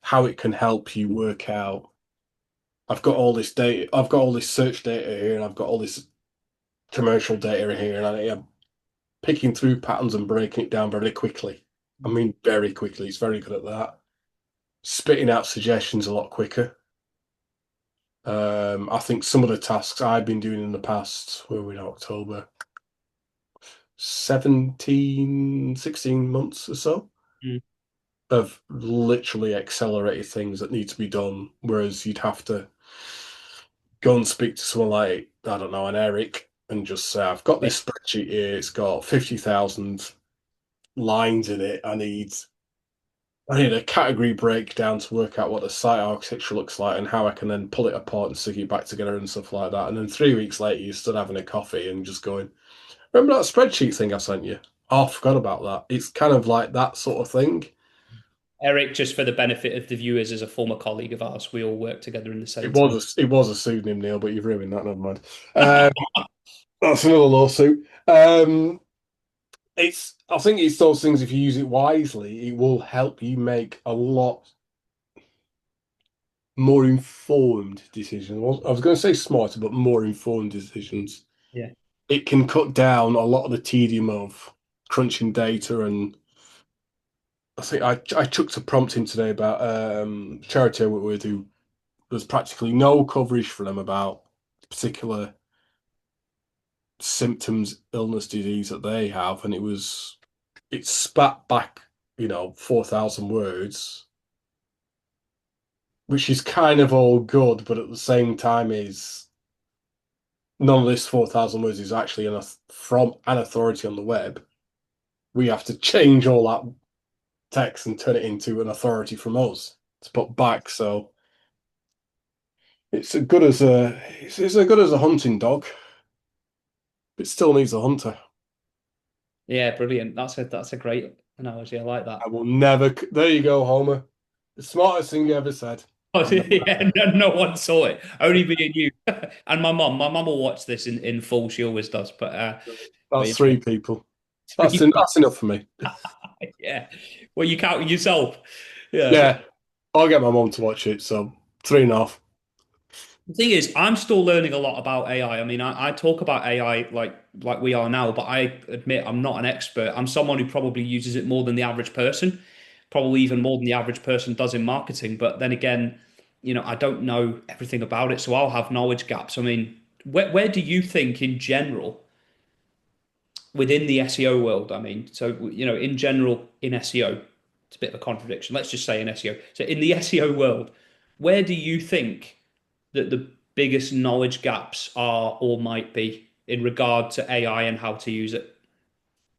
how it can help you work out. I've got all this data, I've got all this search data here, and I've got all this commercial data here, and I'm picking through patterns and breaking it down very quickly. I mean, very quickly. It's very good at that. Spitting out suggestions a lot quicker. I think some of the tasks I've been doing in the past, where we're in October, 17, 16 months or so, Mm. have literally accelerated things that need to be done. Whereas you'd have to go and speak to someone like, I don't know, an Eric, and just say, I've got Yeah. this spreadsheet here, it's got 50,000 lines in it. I need a category breakdown to work out what the site architecture looks like and how I can then pull it apart and stick it back together and stuff like that. And then 3 weeks later, you're still having a coffee and just going, remember that spreadsheet thing I sent you? Oh, I forgot about that. It's kind of like that sort of thing. Eric, just for the benefit of the viewers, is a former colleague of ours. We all work together in the It same team. was it was a pseudonym, Neil, but you've ruined that. Never mind. That's another lawsuit. I think it's those things. If you use it wisely, it will help you make a lot more informed decisions. I was going to say smarter, but more informed decisions. Yeah. It can cut down a lot of the tedium of crunching data. And I think I chucked a prompt in today about charity I work with who there's practically no coverage for them about particular symptoms, illness, disease that they have, and it spat back, 4,000 words, which is kind of all good, but at the same time is none of this 4,000 words is actually from an authority on the web. We have to change all that text and turn it into an authority from us to put back. So it's as good as a hunting dog. It still needs a hunter. Yeah, brilliant. That's a great analogy. I like that. I will never. There you go, Homer. The smartest thing you ever said. Oh, And yeah, no one saw it. Only me and you. And my mum. My mum will watch this in full. She always does. But that's yeah, three people. three. That's enough for me. Yeah. Well, you count yourself. Yeah. Yeah, I'll get my mom to watch it. So three and a half. The thing is, I'm still learning a lot about AI. I mean, I talk about AI like we are now, but I admit I'm not an expert. I'm someone who probably uses it more than the average person, probably even more than the average person does in marketing. But then again, I don't know everything about it, so I'll have knowledge gaps. I mean, where do you think in general within the SEO world? I mean, so in general in SEO, it's a bit of a contradiction. Let's just say in SEO. So in the SEO world, where do you think that the biggest knowledge gaps are or might be in regard to AI and how to use it?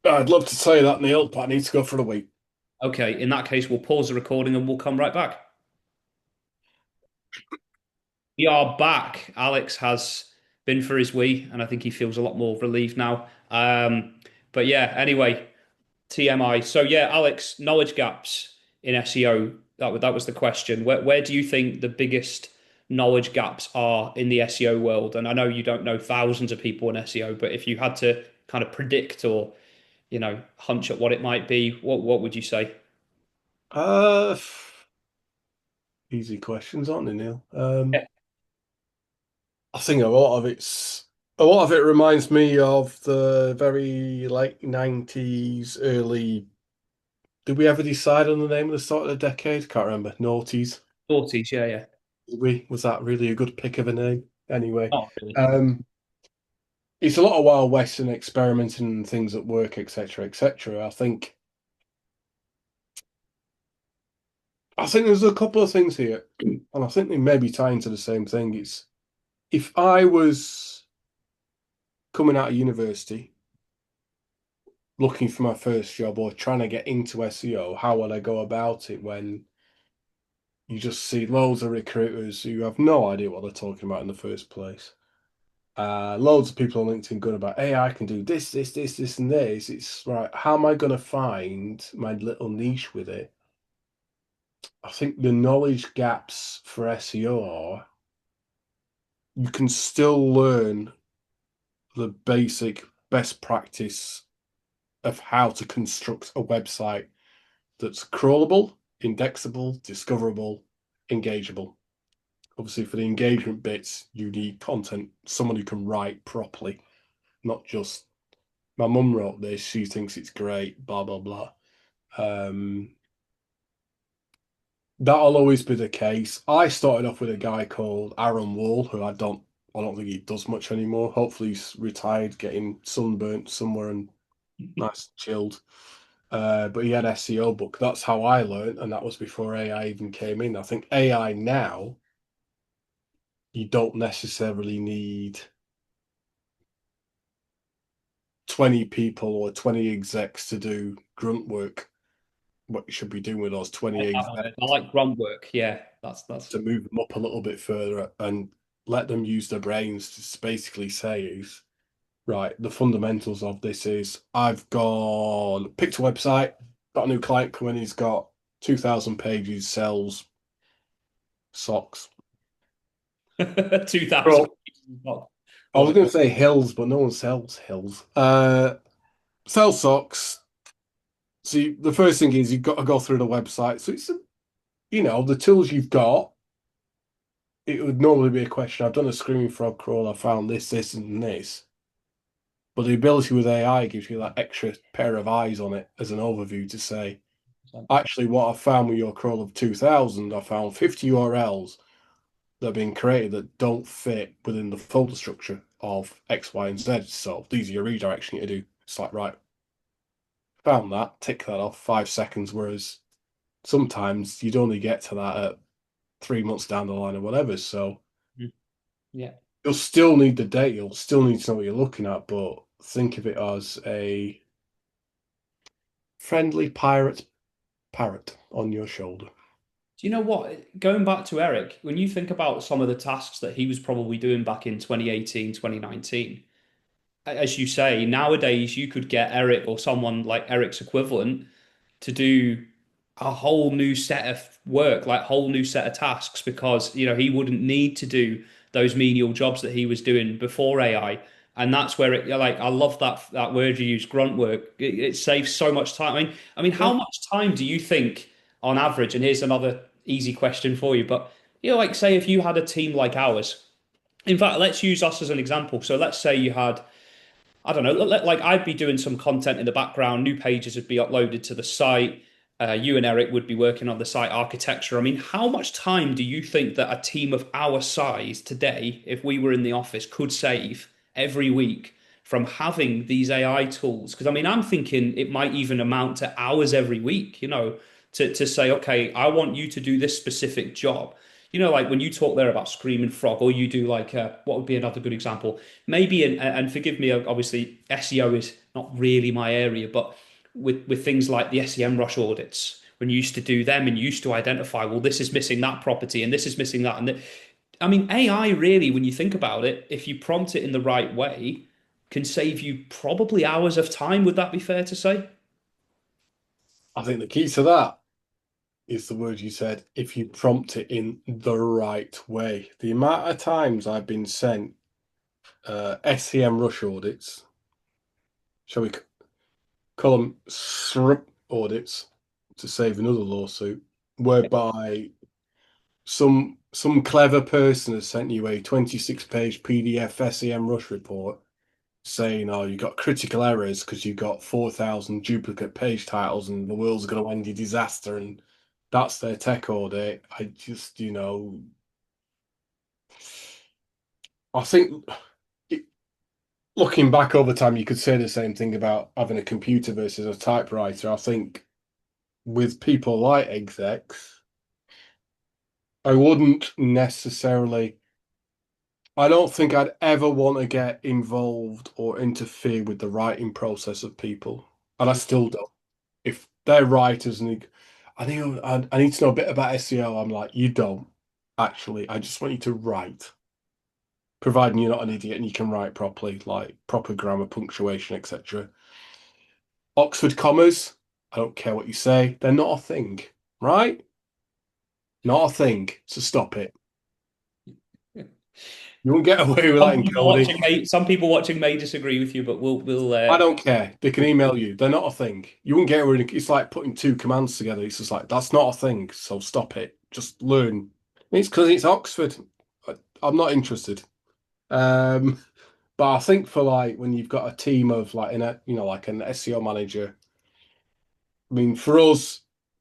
I'd love to say that, Neil, but I need to go for the week. Okay, in that case, we'll pause the recording and we'll come right back. We are back. Alex has been for his wee, and I think he feels a lot more relieved now. But yeah, anyway, TMI. So yeah, Alex, knowledge gaps in SEO. That was the question. Where do you think the biggest knowledge gaps are in the SEO world? And I know you don't know thousands of people in SEO, but if you had to kind of predict or hunch at what it might be, what would you say? Uh, Easy questions, aren't they, Neil? Yeah. I think a lot of it reminds me of the very late 90s, early. Did we ever decide on the name of the start of the decade? Can't remember. Noughties. 40s, yeah, yeah. Did we? Was that really a good pick of a name? Anyway, Not really. um, it's a lot of Wild West and experimenting and things at work, etc., etc. I think I think there's a couple of things here, and I think they may be tying to the same thing. It's if I was coming out of university looking for my first job or trying to get into SEO, how would I go about it when you just see loads of recruiters who have no idea what they're talking about in the first place? Loads of people on LinkedIn going about, hey, I can do this, this, this, this, and this. It's right. How am I going to find my little niche with it? I think the knowledge gaps for SEO are you can still learn the basic best practice of how to construct a website that's crawlable, indexable, discoverable, engageable. Obviously, for the engagement bits, you need content, someone who can write properly, not just my mum wrote this, she thinks it's great, blah blah blah. Um, that'll always be the case. I started off with a guy called Aaron Wall, who I don't think he does much anymore. Hopefully he's retired, getting sunburnt somewhere and nice and chilled. But he had SEO book. That's how I learned, and that was before AI even came in. I think AI now, you don't necessarily need 20 people or 20 execs to do grunt work. What you should be doing with those 20 I execs like grunt work. Yeah, that's to move them up a little bit further and let them use their brains to basically say is right, the fundamentals of this is I've gone picked a website, got a new client coming, he's got 2,000 pages, sells socks. 2,000. Well, I Love was it. going to say hills, but no one sells hills. Sell socks. So the first thing is you've got to go through the website. So it's, the tools you've got. It would normally be a question. I've done a screaming frog crawl. I found this, this, and this. But the ability with AI gives you that extra pair of eyes on it as an overview to say, actually, what I found with your crawl of 2000, I found 50 URLs that have been created that don't fit within the folder structure of X, Y, and Z. So these are your redirection you do. It's like, right, found that, tick that off, 5 seconds. Whereas sometimes you'd only get to that at 3 months down the line or whatever. So Yeah. you'll still need the data, you'll still need to know what you're looking at, but think of it as a friendly pirate parrot on your shoulder. Do you know what? Going back to Eric, when you think about some of the tasks that he was probably doing back in 2018, 2019, as you say, nowadays you could get Eric or someone like Eric's equivalent to do a whole new set of work, like whole new set of tasks, because he wouldn't need to do those menial jobs that he was doing before AI. And that's where like I love that word you use, grunt work. It saves so much time. I mean, how Yeah, much time do you think on average? And here's another easy question for you, but like say if you had a team like ours. In fact, let's use us as an example. So let's say you had I don't know, like I'd be doing some content in the background, new pages would be uploaded to the site. You and Eric would be working on the site architecture. I mean, how much time do you think that a team of our size today, if we were in the office, could save every week from having these AI tools? Because I mean, I'm thinking it might even amount to hours every week, to say, okay, I want you to do this specific job. Like when you talk there about Screaming Frog, or you do like, what would be another good example? Maybe, and forgive me, obviously, SEO is not really my area, but with things like the SEM rush audits, when you used to do them and you used to identify, well, this is missing that property and this is missing that. I mean, AI really, when you think about it, if you prompt it in the right way, can save you probably hours of time. Would that be fair to say? I think the key to that is the word you said, if you prompt it in the right way. The amount of times I've been sent SEM rush audits, shall we call them SRP audits to save another lawsuit, whereby some clever person has sent you a 26-page PDF SEM rush report saying, oh, you got critical errors because you got 4,000 duplicate page titles and the world's going to end in disaster. And that's their tech audit. I just, I think it, looking back over time, you could say the same thing about having a computer versus a typewriter. I think with people like execs, I wouldn't necessarily. I don't think I'd ever want to get involved or interfere with the writing process of people, and I still don't. If they're writers and I need to know a bit about SEO, I'm like, you don't actually. I just want you to write, providing you're not an idiot and you can write properly, like proper grammar, punctuation, etc. Oxford commas, I don't care what you say, they're not a thing, right? Not a thing. So stop it. You won't get away with that in coding. Some people watching may disagree with you, but we'll I don't care. They can email you. They're not a thing. You won't get rid of it. It's like putting two commands together. It's just like, that's not a thing. So stop it. Just learn. It's because it's Oxford. I'm not interested. Um, but I think for like when you've got a team of like like an SEO manager, I mean, for us,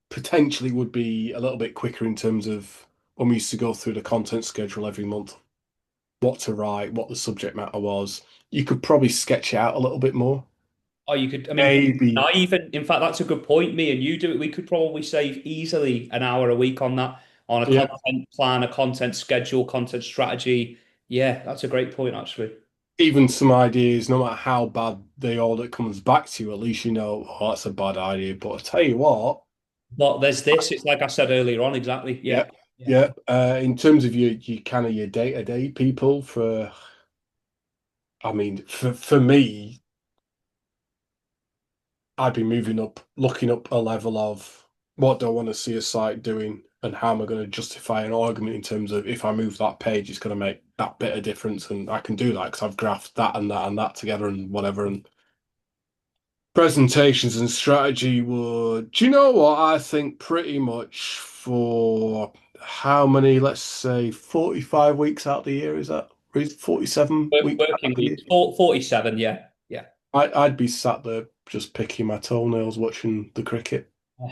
potentially would be a little bit quicker in terms of when we used to go through the content schedule every month, what to write, what the subject matter was. You could probably sketch it out a little bit more. Oh, you could. I mean, Maybe, I even. In fact, that's a good point. Me and you do it. We could probably save easily an hour a week on that, on a yeah, content plan, a content schedule, content strategy. Yeah, that's a great point, actually. even some ideas, no matter how bad the audit comes back to you, at least you know, oh, that's a bad idea. But I tell you what, But there's this. It's like I said earlier on. Exactly. yeah, Yeah. Yeah. yeah. In terms of your kind of your day-to-day people, I mean, for me, I'd be moving up, looking up a level of what do I want to see a site doing and how am I going to justify an argument in terms of if I move that page, it's going to make that bit of difference. And I can do that because I've graphed that and that and that together and whatever. And presentations and strategy would, do you know what? I think pretty much for how many, let's say 45 weeks out the year, is that? Or is it 47 weeks out Working the year? week. 47. Yeah. Yeah. I'd be sat there just picking my toenails watching the cricket. But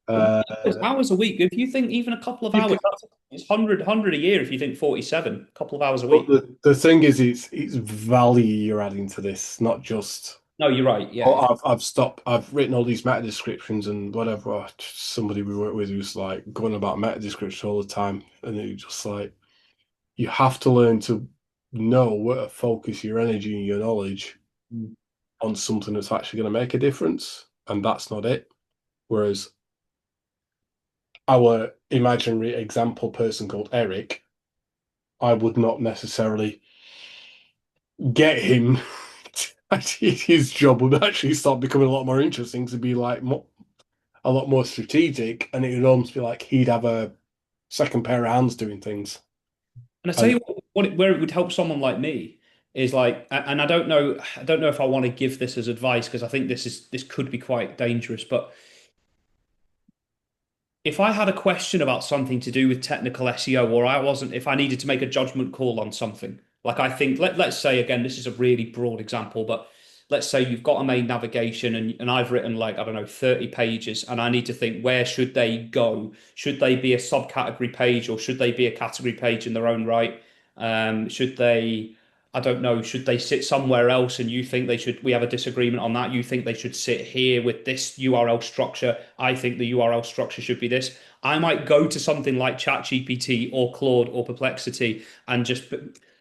Uh, hours a week. If you think even a couple of you hours, can, it's 100 a year. If you think 47, a couple of hours a but week. the thing is, it's value you're adding to this, not just. No, you're right. Yeah. Oh, Yeah. I've stopped. I've written all these meta descriptions and whatever. Somebody we work with who's like going about meta description all the time, and it's just like you have to learn to know where to focus your energy and your knowledge Mm. on something that's actually going to make a difference, and that's not it. Whereas our imaginary example person called Eric, I would not necessarily get him. His job would actually start becoming a lot more interesting to be like a lot more strategic, and it would almost be like he'd have a second pair of hands doing things. And I tell And you where it would help someone like me is like, and I don't know if I want to give this as advice because I think this could be quite dangerous, but if I had a question about something to do with technical SEO, or if I needed to make a judgment call on something, like I think, let's say again, this is a really broad example, but let's say you've got a main navigation and I've written like, I don't know, 30 pages, and I need to think, where should they go? Should they be a subcategory page or should they be a category page in their own right? Should they, I don't know, should they sit somewhere else and you think they should, we have a disagreement on that. You think they should sit here with this URL structure. I think the URL structure should be this. I might go to something like ChatGPT or Claude or Perplexity and just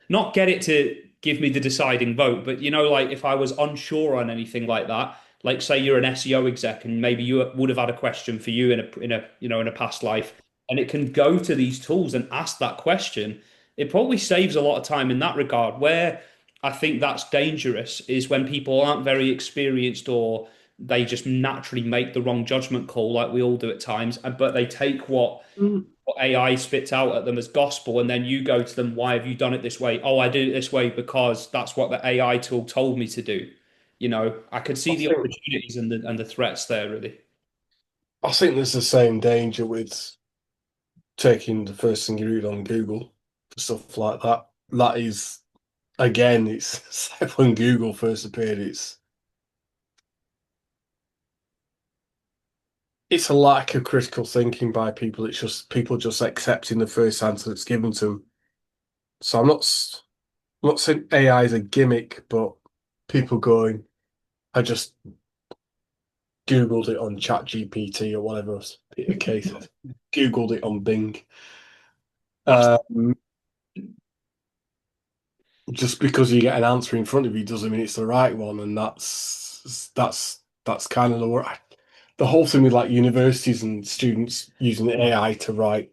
not get it to give me the deciding vote, but like if I was unsure on anything like that, like say you're an SEO exec and maybe you would have had a question for you in a past life, and it can go to these tools and ask that question. It probably saves a lot of time in that regard. Where I think that's dangerous is when people aren't very experienced or they just naturally make the wrong judgment call, like we all do at times, but they take what AI spits out at them as gospel, and then you go to them, why have you done it this way? Oh, I did it this way because that's what the AI tool told me to do. I could I see the think opportunities and the threats there, really. I think there's the same danger with taking the first thing you read on Google for stuff like that. That is again, it's like when Google first appeared, it's a lack of critical thinking by people. It's just people just accepting the first answer that's given to them. So I'm not saying AI is a gimmick, but people going, I just Googled it on ChatGPT or whatever the case is. Googled it on Bing. That's Um, just because you get an answer in front of you doesn't mean it's the right one, and that's kind of the whole thing with like universities and students using AI to write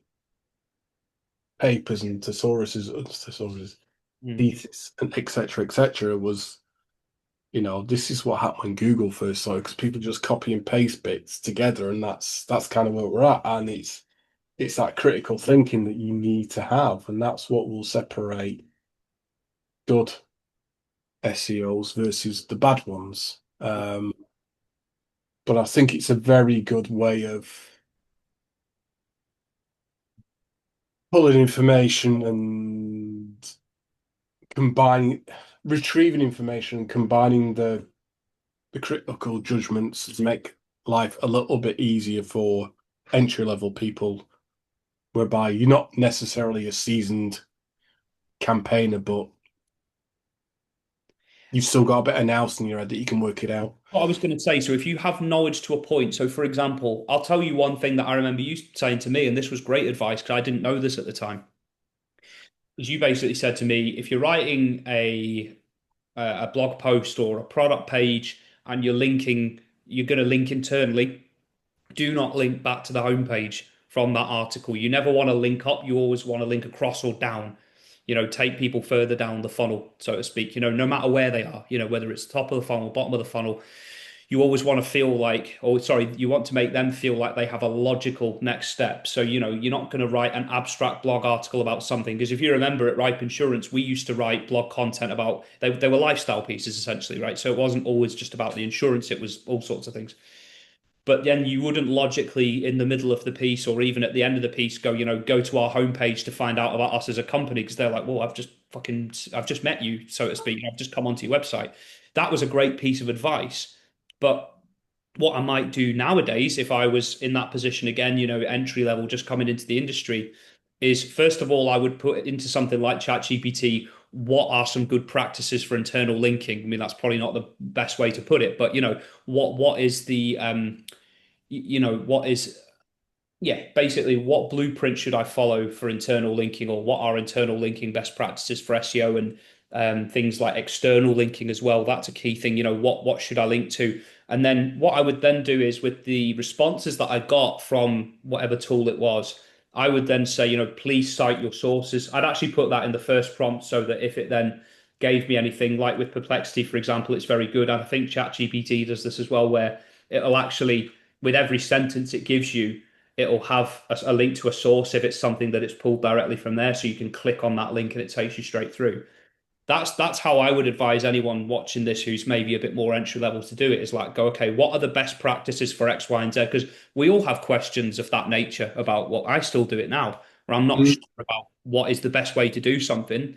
papers and thesauruses, mm. thesis, and etc. was, this is what happened when Google first started because people just copy and paste bits together, and that's kind of where we're at, and it's that critical thinking that you need to have, and that's what will separate good SEOs versus the bad ones. But I think it's a very good way of pulling information and combining, retrieving information and combining the critical judgments to make life a little bit easier for entry level people, whereby you're not necessarily a seasoned campaigner, but you've still got a bit of nous in your head that you can work it out. what I was going to say. So if you have knowledge to a point, so for example, I'll tell you one thing that I remember you saying to me, and this was great advice because I didn't know this at the time. Is you basically said to me, if you're writing a blog post or a product page and you're going to link internally, do not link back to the homepage from that article. You never want to link up. You always want to link across or down. Take people further down the funnel, so to speak. No matter where they are.Hether it's top of the funnel, bottom of the funnel, you always want to feel like, or sorry, you want to make them feel like they have a logical next step. So, you're not going to write an abstract blog article about something. Because if you remember at Ripe Insurance, we used to write blog content about, they were lifestyle pieces essentially, right? So it wasn't always just about the insurance, it was all sorts of things. But then you wouldn't logically in the middle of the piece or even at the end of the piece go to our homepage to find out about us as a company because they're like, well, I've just met you, so to speak. I've just come onto your website. That was a great piece of advice. But what I might do nowadays, if I was in that position again, entry level, just coming into the industry, is first of all, I would put it into something like ChatGPT. What are some good practices for internal linking? I mean, that's probably not the best way to put it, but what is the what is yeah, basically what blueprint should I follow for internal linking, or what are internal linking best practices for SEO and things like external linking as well. That's a key thing. What should I link to? And then what I would then do is with the responses that I got from whatever tool it was, I would then say, please cite your sources. I'd actually put that in the first prompt so that if it then gave me anything, like with Perplexity, for example, it's very good. And I think ChatGPT does this as well, where it'll actually, with every sentence it gives you, it'll have a link to a source if it's something that it's pulled directly from there, so you can click on that link and it takes you straight through. That's how I would advise anyone watching this who's maybe a bit more entry level to do it, is like, go, okay, what are the best practices for X, Y, and Z? Because we all have questions of that nature about what I still do it now, where I'm not Mm. sure about what is the best way to do something.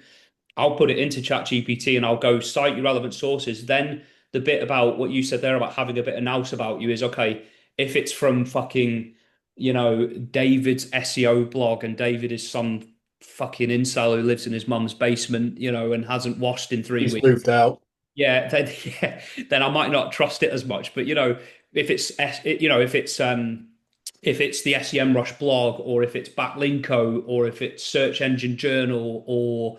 I'll put it into ChatGPT and I'll go cite your relevant sources. Then the bit about what you said there about having a bit of nous about you is okay, if it's from fucking, David's SEO blog and David is some fucking incel who lives in his mum's basement, and hasn't washed in three He's weeks. moved out. Yeah, then yeah, then I might not trust it as much. But if it's if it's the SEM Rush blog, or if it's Backlinko, or if it's Search Engine Journal, or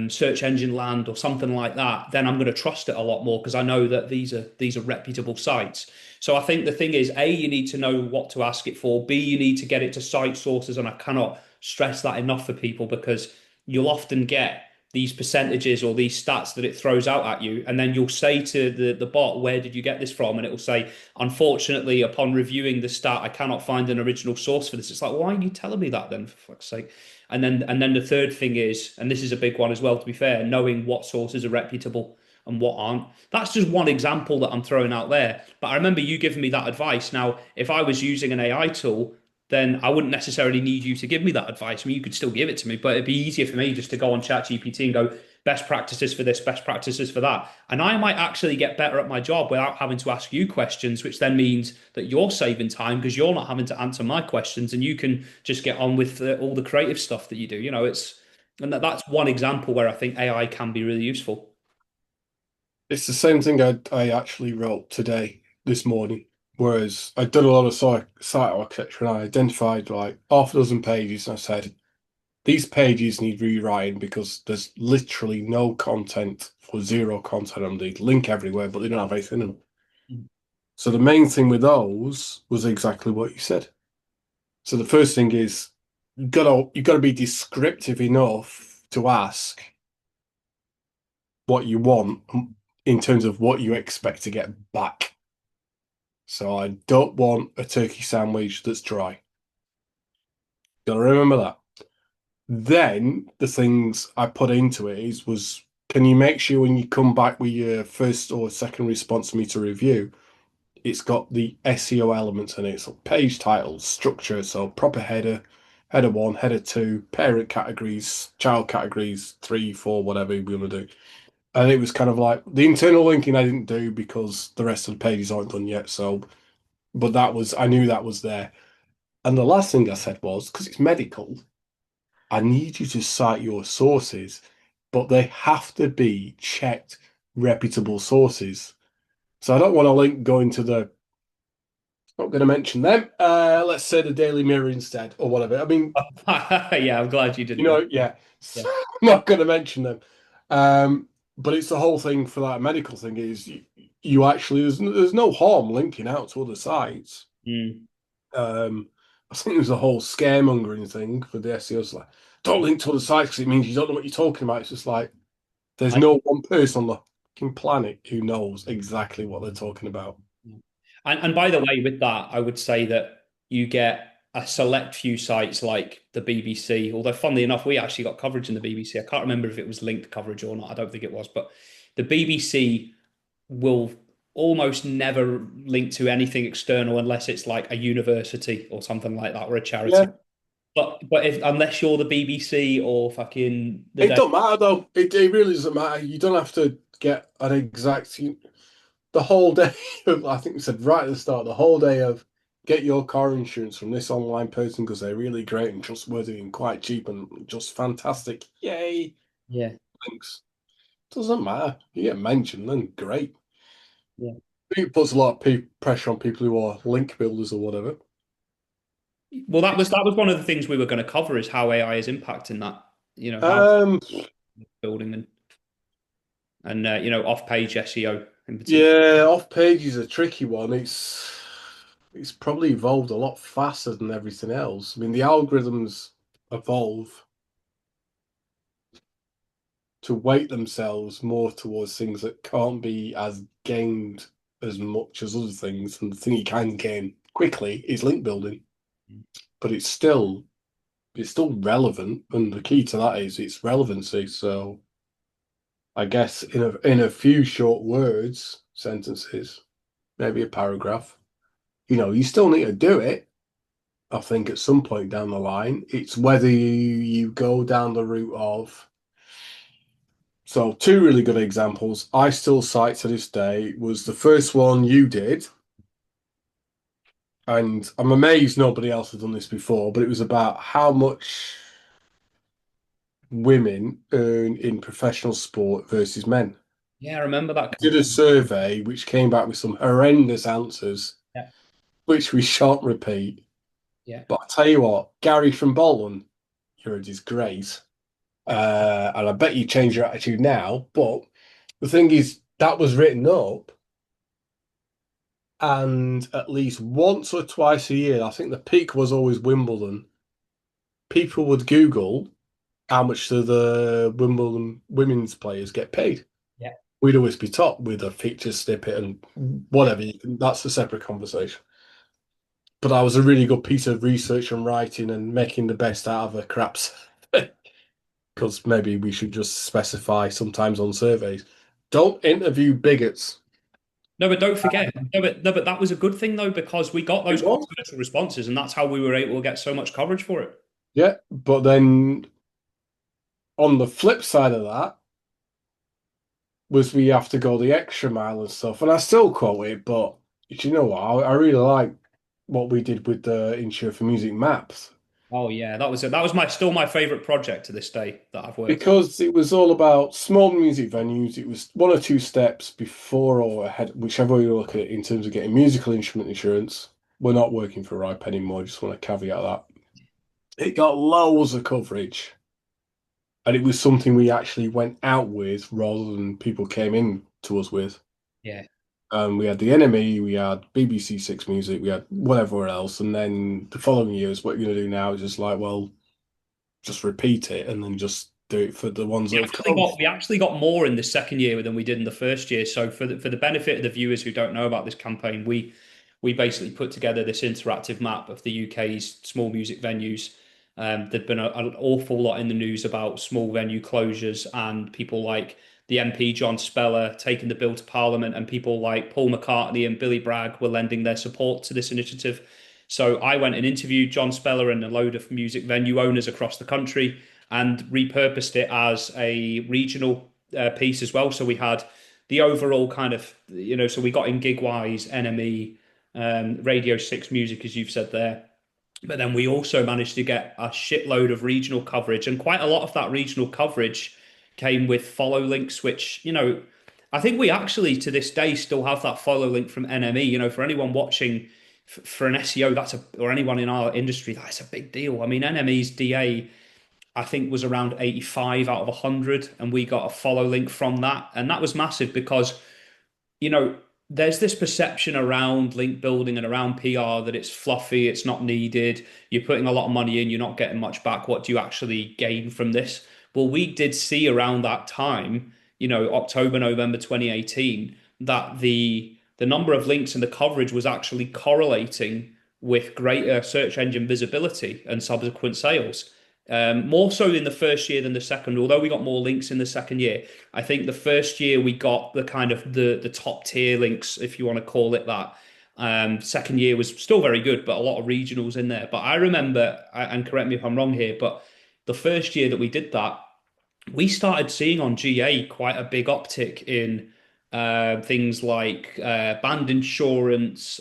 Search Engine Land, or something like that, then I'm going to trust it a lot more because I know that these are reputable sites. So I think the thing is, A, you need to know what to ask it for. B, you need to get it to cite sources, and I cannot stress that enough for people because you'll often get these percentages or these stats that it throws out at you, and then you'll say to the bot, where did you get this from? And it will say, unfortunately, upon reviewing the stat, I cannot find an original source for this. It's like, why are you telling me that then, for fuck's sake? And then the third thing is, and this is a big one as well, to be fair, knowing what sources are reputable and what aren't. That's just one example that I'm throwing out there. But I remember you giving me that advice. Now, if I was using an AI tool, then I wouldn't necessarily need you to give me that advice. I mean, you could still give it to me, but it'd be easier for me just to go on ChatGPT and go, best practices for this, best practices for that. And I might actually get better at my job without having to ask you questions, which then means that you're saving time because you're not having to answer my questions and you can just get on with all the creative stuff that you do. And that's one example where I think AI can be really useful. It's the same thing I actually wrote today, this morning. Whereas I did a lot of site architecture and I identified like half a dozen pages and I said, these pages need rewriting because there's literally no content or zero content on these. Link everywhere, but they don't have anything in them. Mm. So the main thing with those was exactly what you said. So the first thing is you gotta be descriptive enough to ask what you want in terms of what you expect to get back. So I don't want a turkey sandwich that's dry. Gotta remember that. Then the things I put into it was can you make sure when you come back with your first or second response to me to review, it's got the SEO elements in it. So page titles, structure, so proper header, header one, header two, parent categories, child categories, three, four, whatever we want to do. And it was kind of like the internal linking I didn't do because the rest of the pages aren't done yet. So, but that was, I knew that was there. And the last thing I said was, because it's medical, I need you to cite your sources, but they have to be checked, reputable sources. So I don't want a link going to the, not going to mention them. Let's say the Daily Mirror instead, or whatever. I mean, Yeah, I'm glad you didn't. yeah, Yeah. I'm not going to mention them. But it's the whole thing for that medical thing is you actually there's no harm linking out to other sites. Mm. Um, I think it was a whole scaremongering thing for the SEOs like don't link to other sites because it means you don't know what you're talking about. It's just like there's I, no one person on the fucking planet who knows exactly what they're talking about. and by the way, with that, I would say that you get a select few sites like the BBC, although funnily enough, we actually got coverage in the BBC. I can't remember if it was linked coverage or not. I don't think it was, but the BBC will almost never link to anything external unless it's like a university or something like that or a charity. Yeah, But if unless you're the BBC or fucking the it day, don't matter though. It really doesn't matter. You don't have to get an exact. The whole day of, I think we said right at the start, the whole day of get your car insurance from this online person because they're really great and trustworthy and quite cheap and just fantastic. Yay. yeah, Thanks. Doesn't matter. You get mentioned, then great. yeah. It puts a lot of pressure on people who are link builders or whatever. Well, that was one of the things we were going to cover is how AI is impacting that. How Um, building and off-page SEO in particular. yeah, off page is a tricky one. It's probably evolved a lot faster than everything else. I mean, the algorithms evolve to weight themselves more towards things that can't be as gained as much as other things. And the thing you can gain quickly is link building, but it's still relevant. And the key to that is its relevancy. So I guess in a few short words, sentences, maybe a paragraph, you still need to do it. I think at some point down the line, it's whether you go down the route of. So two really good examples I still cite to this day was the first one you did, and I'm amazed nobody else has done this before, but it was about how much women earn in professional sport versus men. Yeah, I remember that. Did a survey which came back with some horrendous answers, Yeah, which we shan't repeat. yeah. But I tell you what, Gary from Bolton, you're a disgrace. And I bet you change your attitude now. But the thing is, that was written up, and at least once or twice a year, I think the peak was always Wimbledon. People would Google how much do the Wimbledon women's players get paid. Yeah. We'd always be top with a feature snippet and whatever. That's a separate conversation. But that was a really good piece of research and writing and making the best out of a crap because maybe we should just specify sometimes on surveys. Don't interview bigots. No, but don't forget. No, but that was a good thing though because we got those It was. controversial responses, and that's how we were able to get so much coverage for it. Yeah, but then on the flip side of that was we have to go the extra mile and stuff. And I still quote it, but you know what? I really like what we did with the Insure for Music maps Oh yeah, that was it. That was my still my favorite project to this day that I've worked on. because it was all about small music venues. It was one or two steps before or ahead, whichever way you look at it, in terms of getting musical instrument insurance. We're not working for RIPE anymore. I just want to caveat that. it got loads of coverage, and it was something we actually went out with rather than people came in to us with. Yeah. We had the enemy, we had BBC Six Music, we had whatever else, and then the following years, what you're gonna do now is just like, well, just repeat it and then just do it for the ones that have come. We actually got more in the second year than we did in the first year. So for the benefit of the viewers who don't know about this campaign, we basically put together this interactive map of the UK's small music venues. There'd been an awful lot in the news about small venue closures and people like the MP John Speller taking the bill to Parliament, and people like Paul McCartney and Billy Bragg were lending their support to this initiative. So I went and interviewed John Speller and a load of music venue owners across the country and repurposed it as a regional piece as well. So we had the overall kind of, so we got in Gigwise, NME, Radio 6 Music, as you've said there. But then we also managed to get a shitload of regional coverage, and quite a lot of that regional coverage came with follow links, which, I think we actually to this day still have that follow link from NME. For anyone watching for an SEO, or anyone in our industry, that's a big deal. I mean, NME's DA I think was around 85 out of 100, and we got a follow link from that. And that was massive because, you know, there's this perception around link building and around PR that it's fluffy, it's not needed, you're putting a lot of money in, you're not getting much back. What do you actually gain from this? Well, we did see around that time, October, November 2018, that the number of links and the coverage was actually correlating with greater search engine visibility and subsequent sales. More so in the first year than the second, although we got more links in the second year. I think the first year we got the kind of the top tier links, if you want to call it that. Second year was still very good, but a lot of regionals in there. But I remember, and correct me if I'm wrong here, but the first year that we did that, we started seeing on GA quite a big uptick in things like band insurance,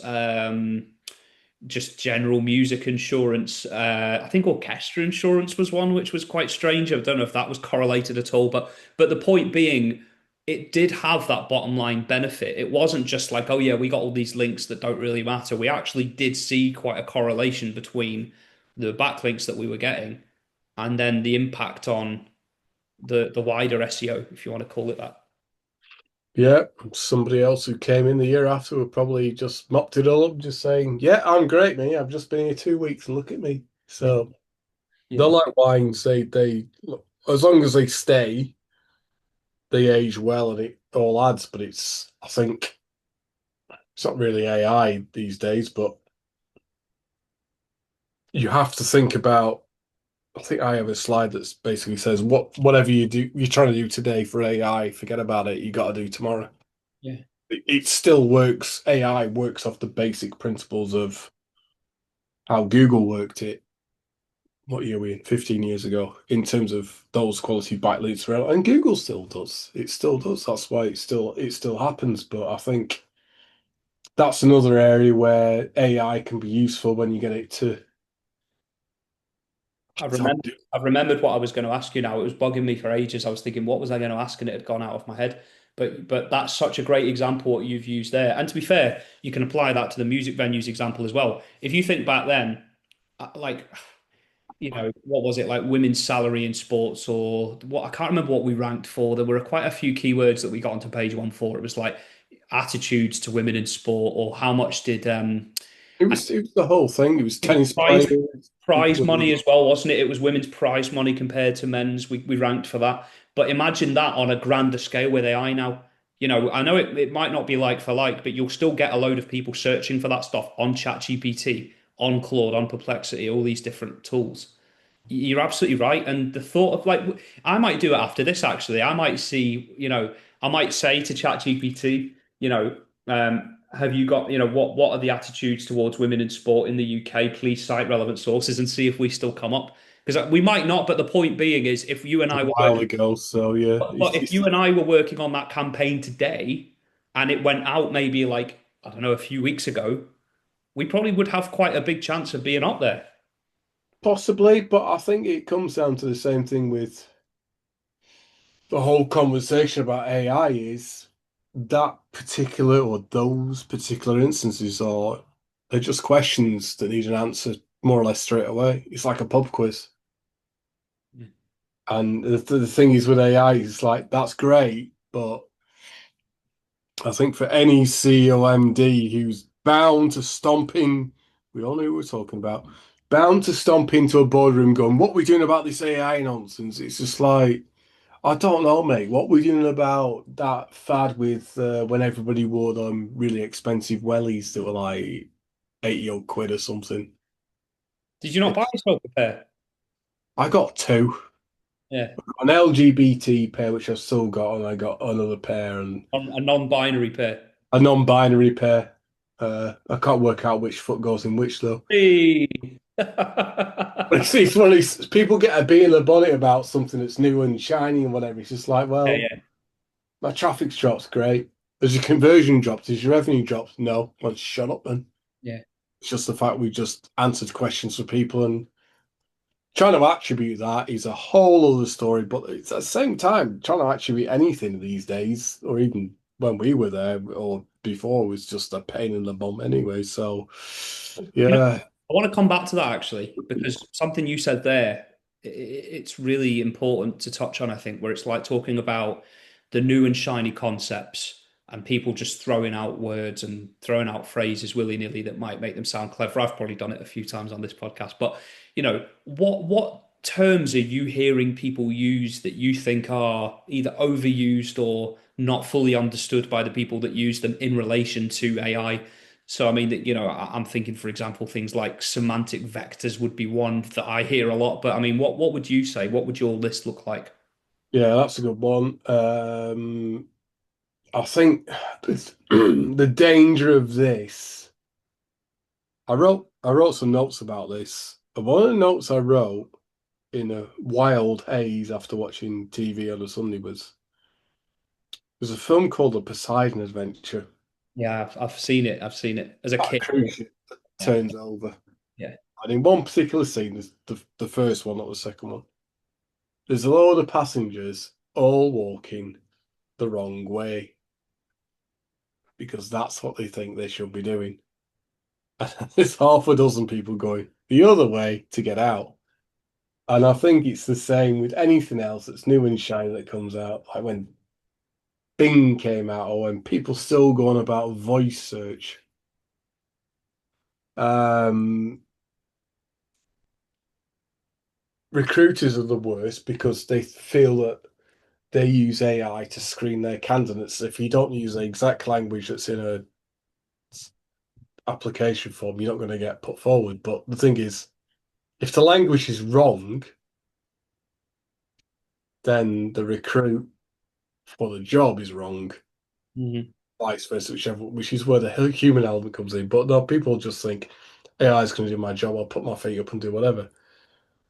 just general music insurance. I think orchestra insurance was one which was quite strange. I don't know if that was correlated at all, but the point being, it did have that bottom line benefit. It wasn't just like, oh yeah, we got all these links that don't really matter. We actually did see quite a correlation between the backlinks that we were getting and then the impact on the wider SEO, if you want to call it that. Yeah, somebody else who came in the year after would probably just mopped it all up, just saying, "Yeah, I'm great, me. I've just been here 2 weeks and look at me." Yeah. So they're Yeah. like wines. They as long as they stay, they age well and it all adds. But I think it's not really AI these days, but you have to think about. I think I have a slide that basically says whatever you're trying to do today for AI, forget about it. You got to do tomorrow. Yeah. It still works. AI works off the basic principles of how Google worked it. What year are we in? 15 years ago, in terms of those quality backlinks around, and Google still does. It still does. That's why it still happens. But I think that's another area where AI can be useful when you get it to I've help remembered do. I've remembered what I was going to ask you now. It was bugging me for ages. I was thinking, what was I going to ask? And it had gone out of my head. But that's such a great example what you've used there. And to be fair, you can apply that to the music venues example as well. If you think back then, like, what was it like women's salary in sports or what? I can't remember what we ranked for. There were quite a few keywords that we got onto page one for. It was like attitudes to women in sport, or how much did It was the whole thing. It was tennis prize players, prize people. money as well, wasn't it? It was women's prize money compared to men's. We ranked for that. But imagine that on a grander scale with AI now. I know it might not be like for like, but you'll still get a load of people searching for that stuff on ChatGPT, on Claude, on Perplexity, all these different tools. You're absolutely right. And the thought of like, I might do it after this actually. I might see, I might say to ChatGPT, have you got, what are the attitudes towards women in sport in the UK? Please cite relevant sources and see if we still come up. Because we might not, but the point being is if you and A I were while working, ago. So yeah, but if you and I were working on that campaign today and it went out maybe like, I don't know, a few weeks ago, we probably would have quite a big chance of being up there. possibly, but I think it comes down to the same thing with the whole conversation about AI is that particular or those particular instances are they're just questions that need an answer more or less straight away. It's like a pub quiz. Yeah. And the thing is with AI, it's like that's great, but I think for any COMD who's bound to stomp in, we all know who we're talking about, bound to stomp into a boardroom going, what are we doing about this AI nonsense? It's just like, I don't know, mate. What we doing about that fad with when everybody wore them really expensive wellies that were like 80 odd quid or something? Did you not buy yourself a pair? I got two. Yeah. An LGBT pair, which I've still got, and I got another pair and A non-binary pair. a non-binary pair. I can't work out which foot goes in which though. Hey. But it's one of these people get a bee in the bonnet about something that's new and shiny and whatever. It's just like, Yeah, well, yeah, my traffic's drops, great. Has your conversion dropped? Has your revenue dropped? No. Well, shut up then. yeah. It's just the fact we just answered questions for people and trying to attribute that is a whole other story. But it's at the same time, trying to attribute anything these days, or even when we were there or before, was just a pain in the bum anyway. So, You know, yeah, I want to come back to that actually, because something you said there, it's really important to touch on, I think, where it's like talking about the new and shiny concepts and people just throwing out words and throwing out phrases willy-nilly that might make them sound clever. I've probably done it a few times on this podcast, but what terms are you hearing people use that you think are either overused or not fully understood by the people that use them in relation to AI? So I mean that I'm thinking, for example, things like semantic vectors would be one that I hear a lot. But I mean, what would you say? What would your list look like? yeah, that's a good one. I think the danger of this. I wrote some notes about this. And one of the notes I wrote in a wild haze after watching TV on a Sunday was there's a film called The Poseidon Adventure. Yeah, I've seen it. I've seen it as a That kid. cruise ship Yeah, turns over. yeah, And in one particular scene, there's the first one, not the second one. There's a load of passengers all walking the wrong way because that's what they think they should be doing. There's half a dozen people going the other way to get out. And I think it's the same with anything else that's new and shiny that comes out. Like when Bing came out, or when people still go on about voice search. Um, Recruiters are the worst because they feel that they use AI to screen their candidates. If you don't use the exact language that's in a application form, you're not going to get put forward. But the thing is, if the language is wrong, then the recruit for the job is wrong. hmm Vice versa, which is where the human element comes in. But no, people just think AI is going to do my job. I'll put my feet up and do whatever.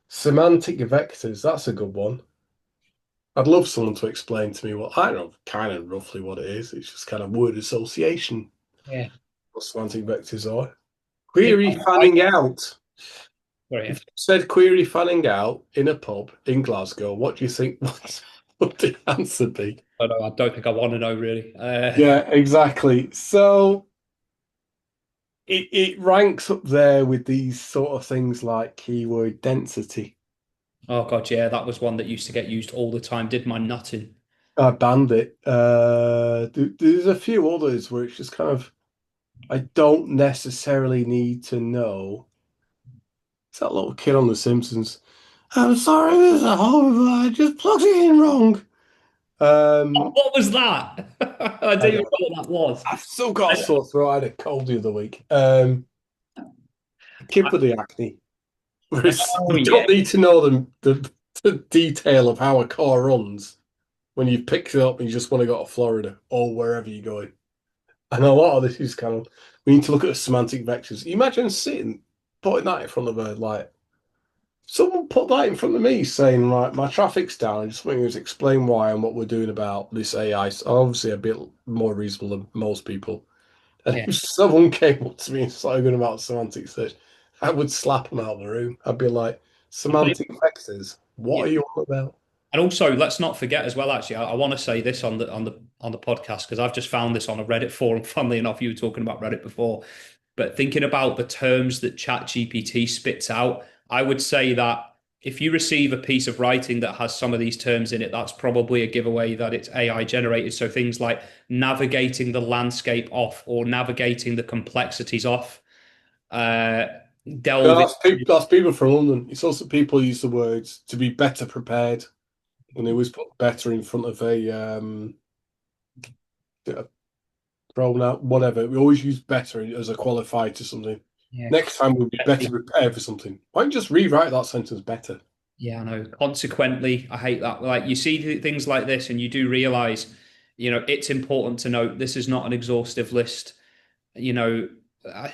Semantic vectors, that's a good one. I'd love someone to explain to me what I don't know, kind of roughly what it is. It's just kind of word association. yeah. What semantic vectors are. I think Query I fanning get. out. Sorry, If yeah. you said query fanning out in a pub in Glasgow, what do you think would the answer be? I don't think I want to know really. Yeah, exactly. So it ranks up there with these sort of things like keyword density. Oh God, yeah, that was one that used to get used all the time. Did my nutting. I banned it. There's a few others where it's just kind of I don't necessarily need to know. It's that little kid on The Simpsons. I'm sorry, there's a hole. I just plugged it in wrong. Um, What was that? I I didn't even don't. know what that was. I've still got a I, sore throat. I had a cold the other week. A kid with the acne. Whereas oh you yeah, don't need to know the detail of how a car runs when you've picked it up and you just want to go to Florida or wherever you're going. And a lot of this is kind of we need to look at the semantic vectors. You imagine sitting, putting that in front of her, like someone put that in front of me saying, right, my traffic's down. I just want you to explain why and what we're doing about this AI. So obviously a bit more reasonable than most people. And yeah. if someone came up to me and started going about semantic search, I would slap them out of the room. I'd be like, And put it, semantic vectors, yeah. what are you on about? And also, let's not forget as well. Actually, I want to say this on the podcast because I've just found this on a Reddit forum. Funnily enough, you were talking about Reddit before. But thinking about the terms that ChatGPT spits out, I would say that if you receive a piece of writing that has some of these terms in it, that's probably a giveaway that it's AI generated. So things like navigating the landscape off or navigating the complexities off, uh, No, delving. that's people from London. It's also people use the words to be better prepared, and they always put better in front of a pronoun, whatever. We always use better as a qualifier to something. Yeah, Next time we'll be better prepared for something. Why don't you just rewrite that sentence better? yeah, I know. Consequently, I hate that. Like you see things like this, and you do realize, it's important to note this is not an exhaustive list. you know,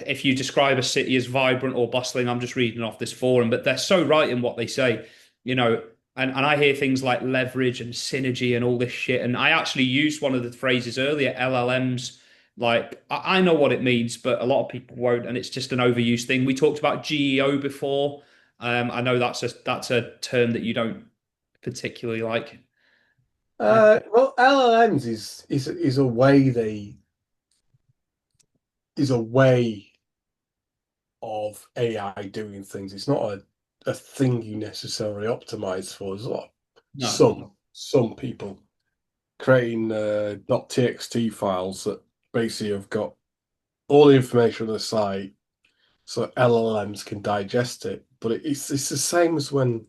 if you describe a city as vibrant or bustling, I'm just reading off this forum, but they're so right in what they say, you know, and I hear things like leverage and synergy and all this shit. And I actually used one of the phrases earlier, LLMs. Like I know what it means, but a lot of people won't, and it's just an overused thing. We talked about GEO before. I know that's a term that you don't particularly like. Well, LLMs is a way a way of AI doing things. It's not a thing you necessarily optimize for. There's a lot. No. Some people creating .txt files that basically have got all the information on the site, so LLMs can digest it. But it's the same as when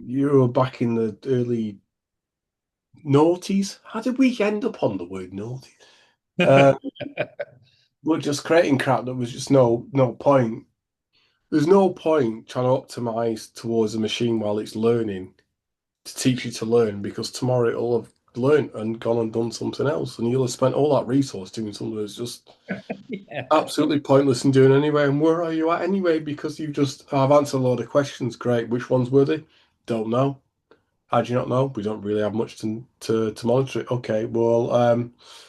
you were back in the early noughties. How did we end up on the word naughty? Uh, we're just creating crap that was just no point. There's no point trying to optimize towards a machine while it's learning to teach you to learn because tomorrow it'll have learned and gone and done something else, and you'll have spent all that resource doing something that's just Yeah. absolutely pointless in doing anyway. And where are you at anyway? Because I've answered a lot of questions. Great. Which ones were they? Don't know. How do you not know? We don't really have much to monitor it. Okay, well,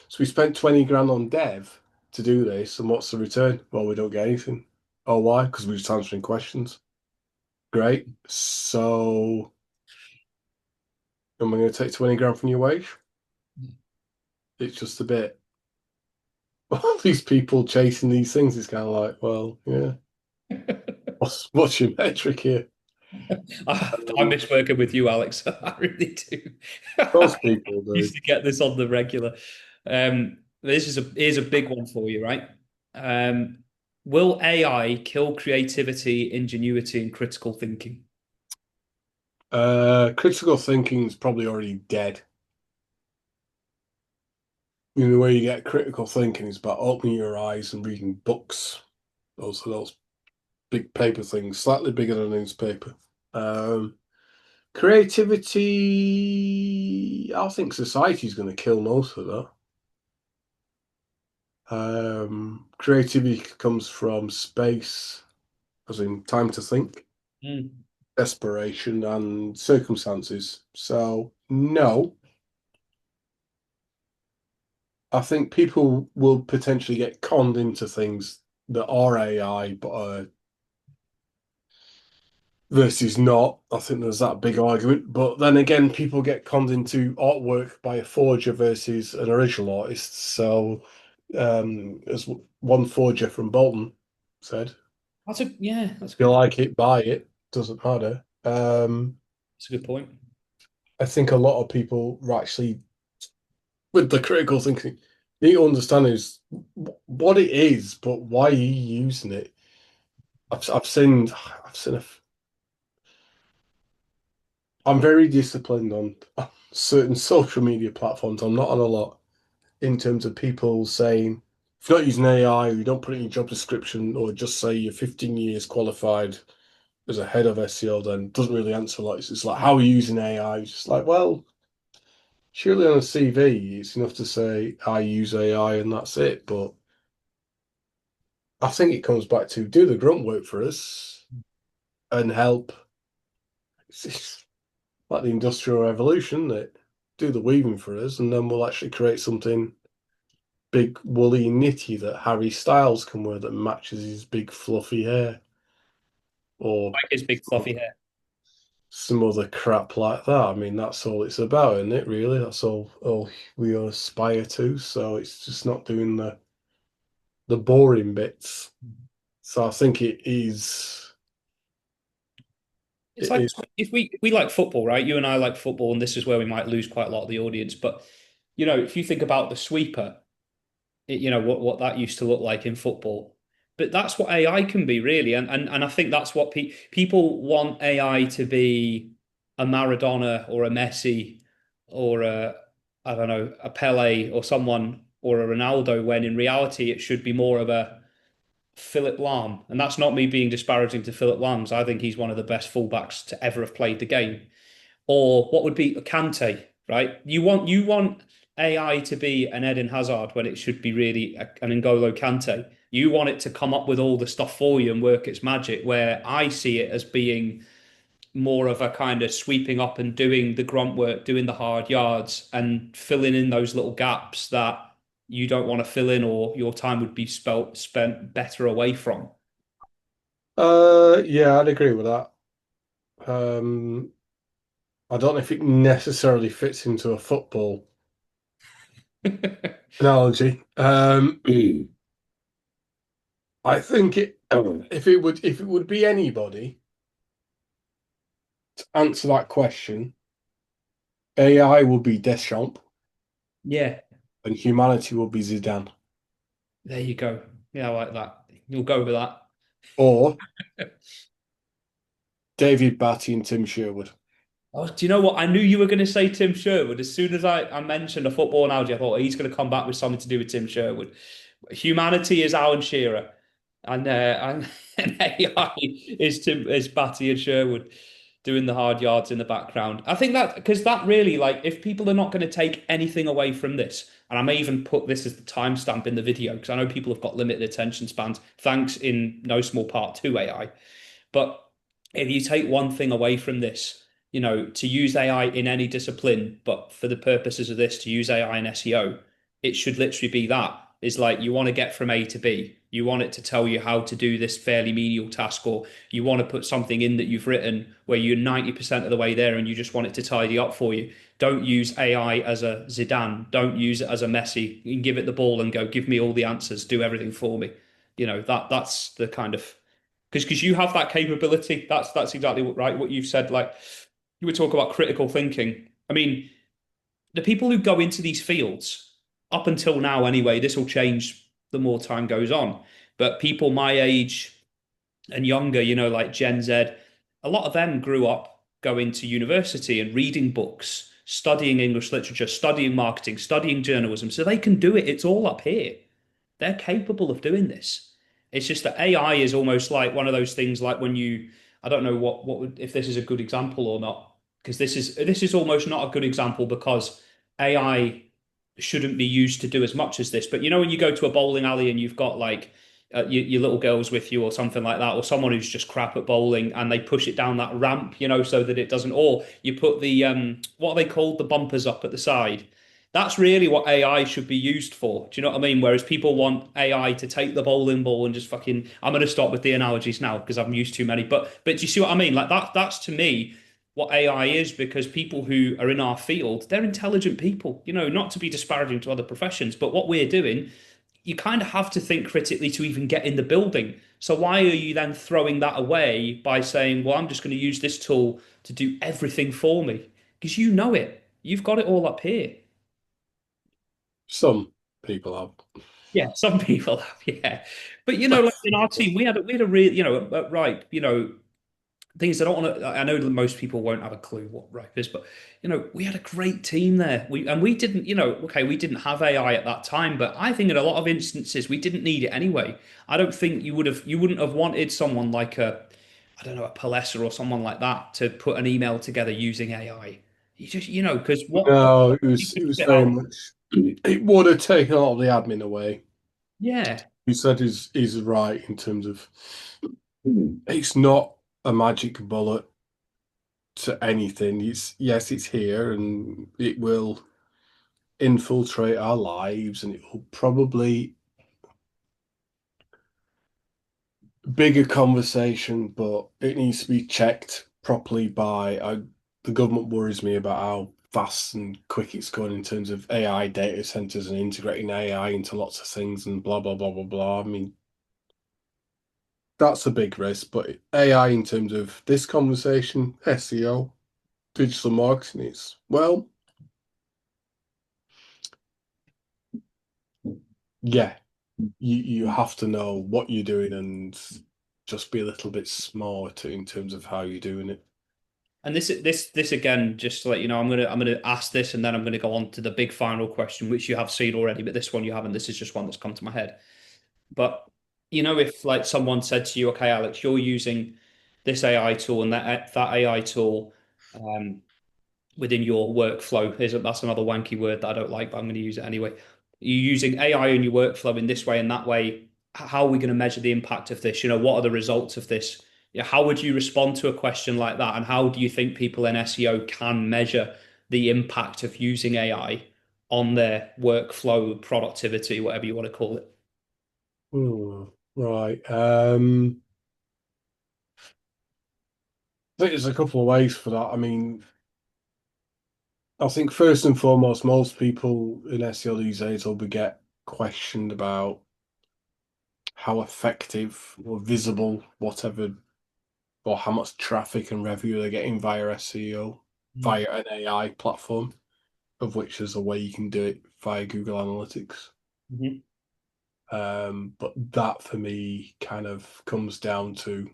so we spent 20 grand on dev to do this, and what's the return? Well, we don't get anything. Oh, why? Because we're just answering questions. Great. So, am I going to take 20 grand from your wage? It's just a bit. All these people chasing these things is kind of like, well, yeah. What's your metric here? I miss working with you, Alex. I really do. Those people do. Used to get this on the regular. Here's a big one for you, right? Um, will AI kill creativity, ingenuity, and critical thinking? Critical thinking is probably already dead. The way you get critical thinking is about opening your eyes and reading books. Those big paper things, slightly bigger than a newspaper. Um, Creativity, I think society's going to kill most of that. Creativity comes from space, as in time to think, Mm. desperation, and circumstances. So, no, I think people will potentially get conned into things that are AI, but versus not. I think there's that big argument. But then again, people get conned into artwork by a forger versus an original artist. So, as one forger from Bolton said, That's a you good point. like it, buy it. Doesn't matter. That's a good point. I think a lot of people are actually, with the critical thinking, need to understand is what it is, but why are you using it? I've seen a. I'm very disciplined on certain social media platforms. I'm not on a lot in terms of people saying if you're not using AI or you don't put it in your job description or just say you're 15 years qualified as a head of SEO, then it doesn't really answer a lot. It's just like how are you using AI? It's just like, well, surely on a CV it's enough to say I use AI and that's it. But I think it comes back to do the grunt work for us and help. It's like the Industrial Revolution that do the weaving for us, and then we'll actually create something big, woolly, knitty that Harry Styles can wear that matches his big, fluffy hair, or Like his big fluffy hair. some other crap like that. I mean, that's all it's about, isn't it? Really, that's all we aspire to. So it's just not doing the boring bits. So I think it is. It's It like is. if we like football, right? You and I like football, and this is where we might lose quite a lot of the audience. But if you think about the sweeper, what that used to look like in football. But that's what AI can be really, and I think that's what people want AI to be a Maradona or a Messi or a I don't know a Pele or someone or a Ronaldo when in reality it should be more of a Philip Lahm. And that's not me being disparaging to Philip Lahm's. I think he's one of the best fullbacks to ever have played the game. Or what would be Kante, right? You want AI to be an Eden Hazard when it should be really an N'Golo Kante. You want it to come up with all the stuff for you and work its magic, where I see it as being more of a kind of sweeping up and doing the grunt work, doing the hard yards, and filling in those little gaps that you don't want to fill in or your time would be spent better away from. Yeah, I'd agree with that. Um, I don't know if it necessarily fits into a football analogy. I think if it would be anybody to answer that question, AI would be Deschamps Yeah, and humanity would be Zidane. there you go. Yeah, I like that. You'll go with that. Or David Batty and Tim Sherwood. Oh, do you know what? I knew you were going to say Tim Sherwood. As soon as I mentioned a football analogy, I thought he's going to come back with something to do with Tim Sherwood. Humanity is Alan Shearer, and AI is Batty and Sherwood doing the hard yards in the background. I think that because that really like if people are not going to take anything away from this, and I may even put this as the timestamp in the video because I know people have got limited attention spans, thanks in no small part to AI. But if you take one thing away from this, to use AI in any discipline, but for the purposes of this, to use AI in SEO, it should literally be that. Is like you want to get from A to B. You want it to tell you how to do this fairly menial task, or you want to put something in that you've written where you're 90% of the way there and you just want it to tidy up for you. Don't use AI as a Zidane. Don't use it as a Messi. You can give it the ball and go, give me all the answers, do everything for me. That's the kind of because you have that capability. That's exactly right what you've said. Like you were talking about critical thinking. I mean, the people who go into these fields up until now, anyway, this will change the more time goes on. But people my age and younger, like Gen Z, a lot of them grew up going to university and reading books, studying English literature, studying marketing, studying journalism. So they can do it. It's all up here. They're capable of doing this. It's just that AI is almost like one of those things like when I don't know if this is a good example or not, because this is almost not a good example because AI shouldn't be used to do as much as this. But when you go to a bowling alley and you've got like your little girls with you or something like that, or someone who's just crap at bowling and they push it down that ramp, so that it doesn't, or you put the what are they called, the bumpers up at the side. That's really what AI should be used for. Do you know what I mean? Whereas people want AI to take the bowling ball and just fucking. I'm going to stop with the analogies now because I've used too many. But do you see what I mean? Like that's to me what AI is because people who are in our field, they're intelligent people. Not to be disparaging to other professions, but what we're doing, you kind of have to think critically to even get in the building. So why are you then throwing that away by saying, well, I'm just going to use this tool to do everything for me? Because you know it. You've got it all up here. Some people have. Yeah, some people have, yeah. But like in our team, we had a real, right, things I don't want to. I know that most people won't have a clue what ripe is, but we had a great team there. We didn't, okay, we didn't have AI at that time, but I think in a lot of instances we didn't need it anyway. I don't think you wouldn't have wanted someone like I don't know, a Palesa or someone like that to put an email together using AI. You just, because what No, it you was could it was spit very out. much. It would have taken a lot of the admin away. Yeah. You said is right in terms of it's not a magic bullet to anything. It's yes, it's here and it will infiltrate our lives and it will probably bigger conversation, but it needs to be checked properly by the government worries me about how fast and quick it's going in terms of AI data centers and integrating AI into lots of things and blah blah blah blah blah. I mean, that's a big risk, but AI in terms of this conversation, SEO, digital marketing, it's well, yeah, you have to know what you're doing and just be a little bit smarter in terms of how you're doing it. And this again, just to let you know, I'm gonna ask this, and then I'm gonna go on to the big final question, which you have seen already, but this one you haven't. This is just one that's come to my head. But if like someone said to you, "Okay, Alex, you're using this AI tool and that AI tool um, within your workflow," that's another wanky word that I don't like, but I'm going to use it anyway. You're using AI in your workflow in this way and that way. How are we going to measure the impact of this? What are the results of this? How would you respond to a question like that? And how do you think people in SEO can measure the impact of using AI on their workflow, productivity, whatever you want to call it? Right. I think there's a couple of ways for that. I mean, I think first and foremost, most people in SEO these days will be get questioned about how effective or visible, whatever, or how much traffic and revenue they're getting via SEO, via an AI platform, of which there's a way you can do it via Google Analytics. Mhm. But that for me kind of comes down to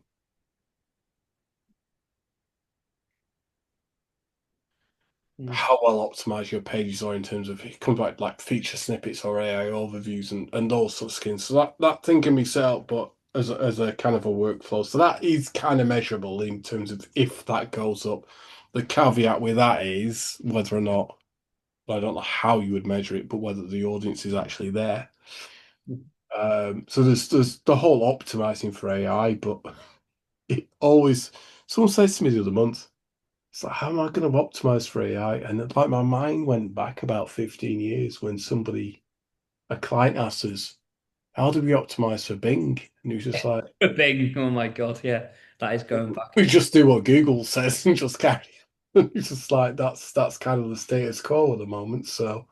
Mhm. how well optimized your pages are in terms of it comes back like feature snippets or AI overviews and those sorts of skins. So that thing can be set up, but as a kind of a workflow. So that is kind of measurable in terms of if that goes up. The caveat with that is whether or not I don't know how you would measure it, but whether the audience is actually there. So there's the whole optimizing for AI, but it always someone says to me the other month. It's like, how am I going to optimize for AI? And like my mind went back about 15 years when a client asked us, how do we optimize for Bing? And he was just like, Bing. Oh my God. Yeah, that is going back. we just do what Google says and just carry on. It's just like that's kind of the status quo at the moment. So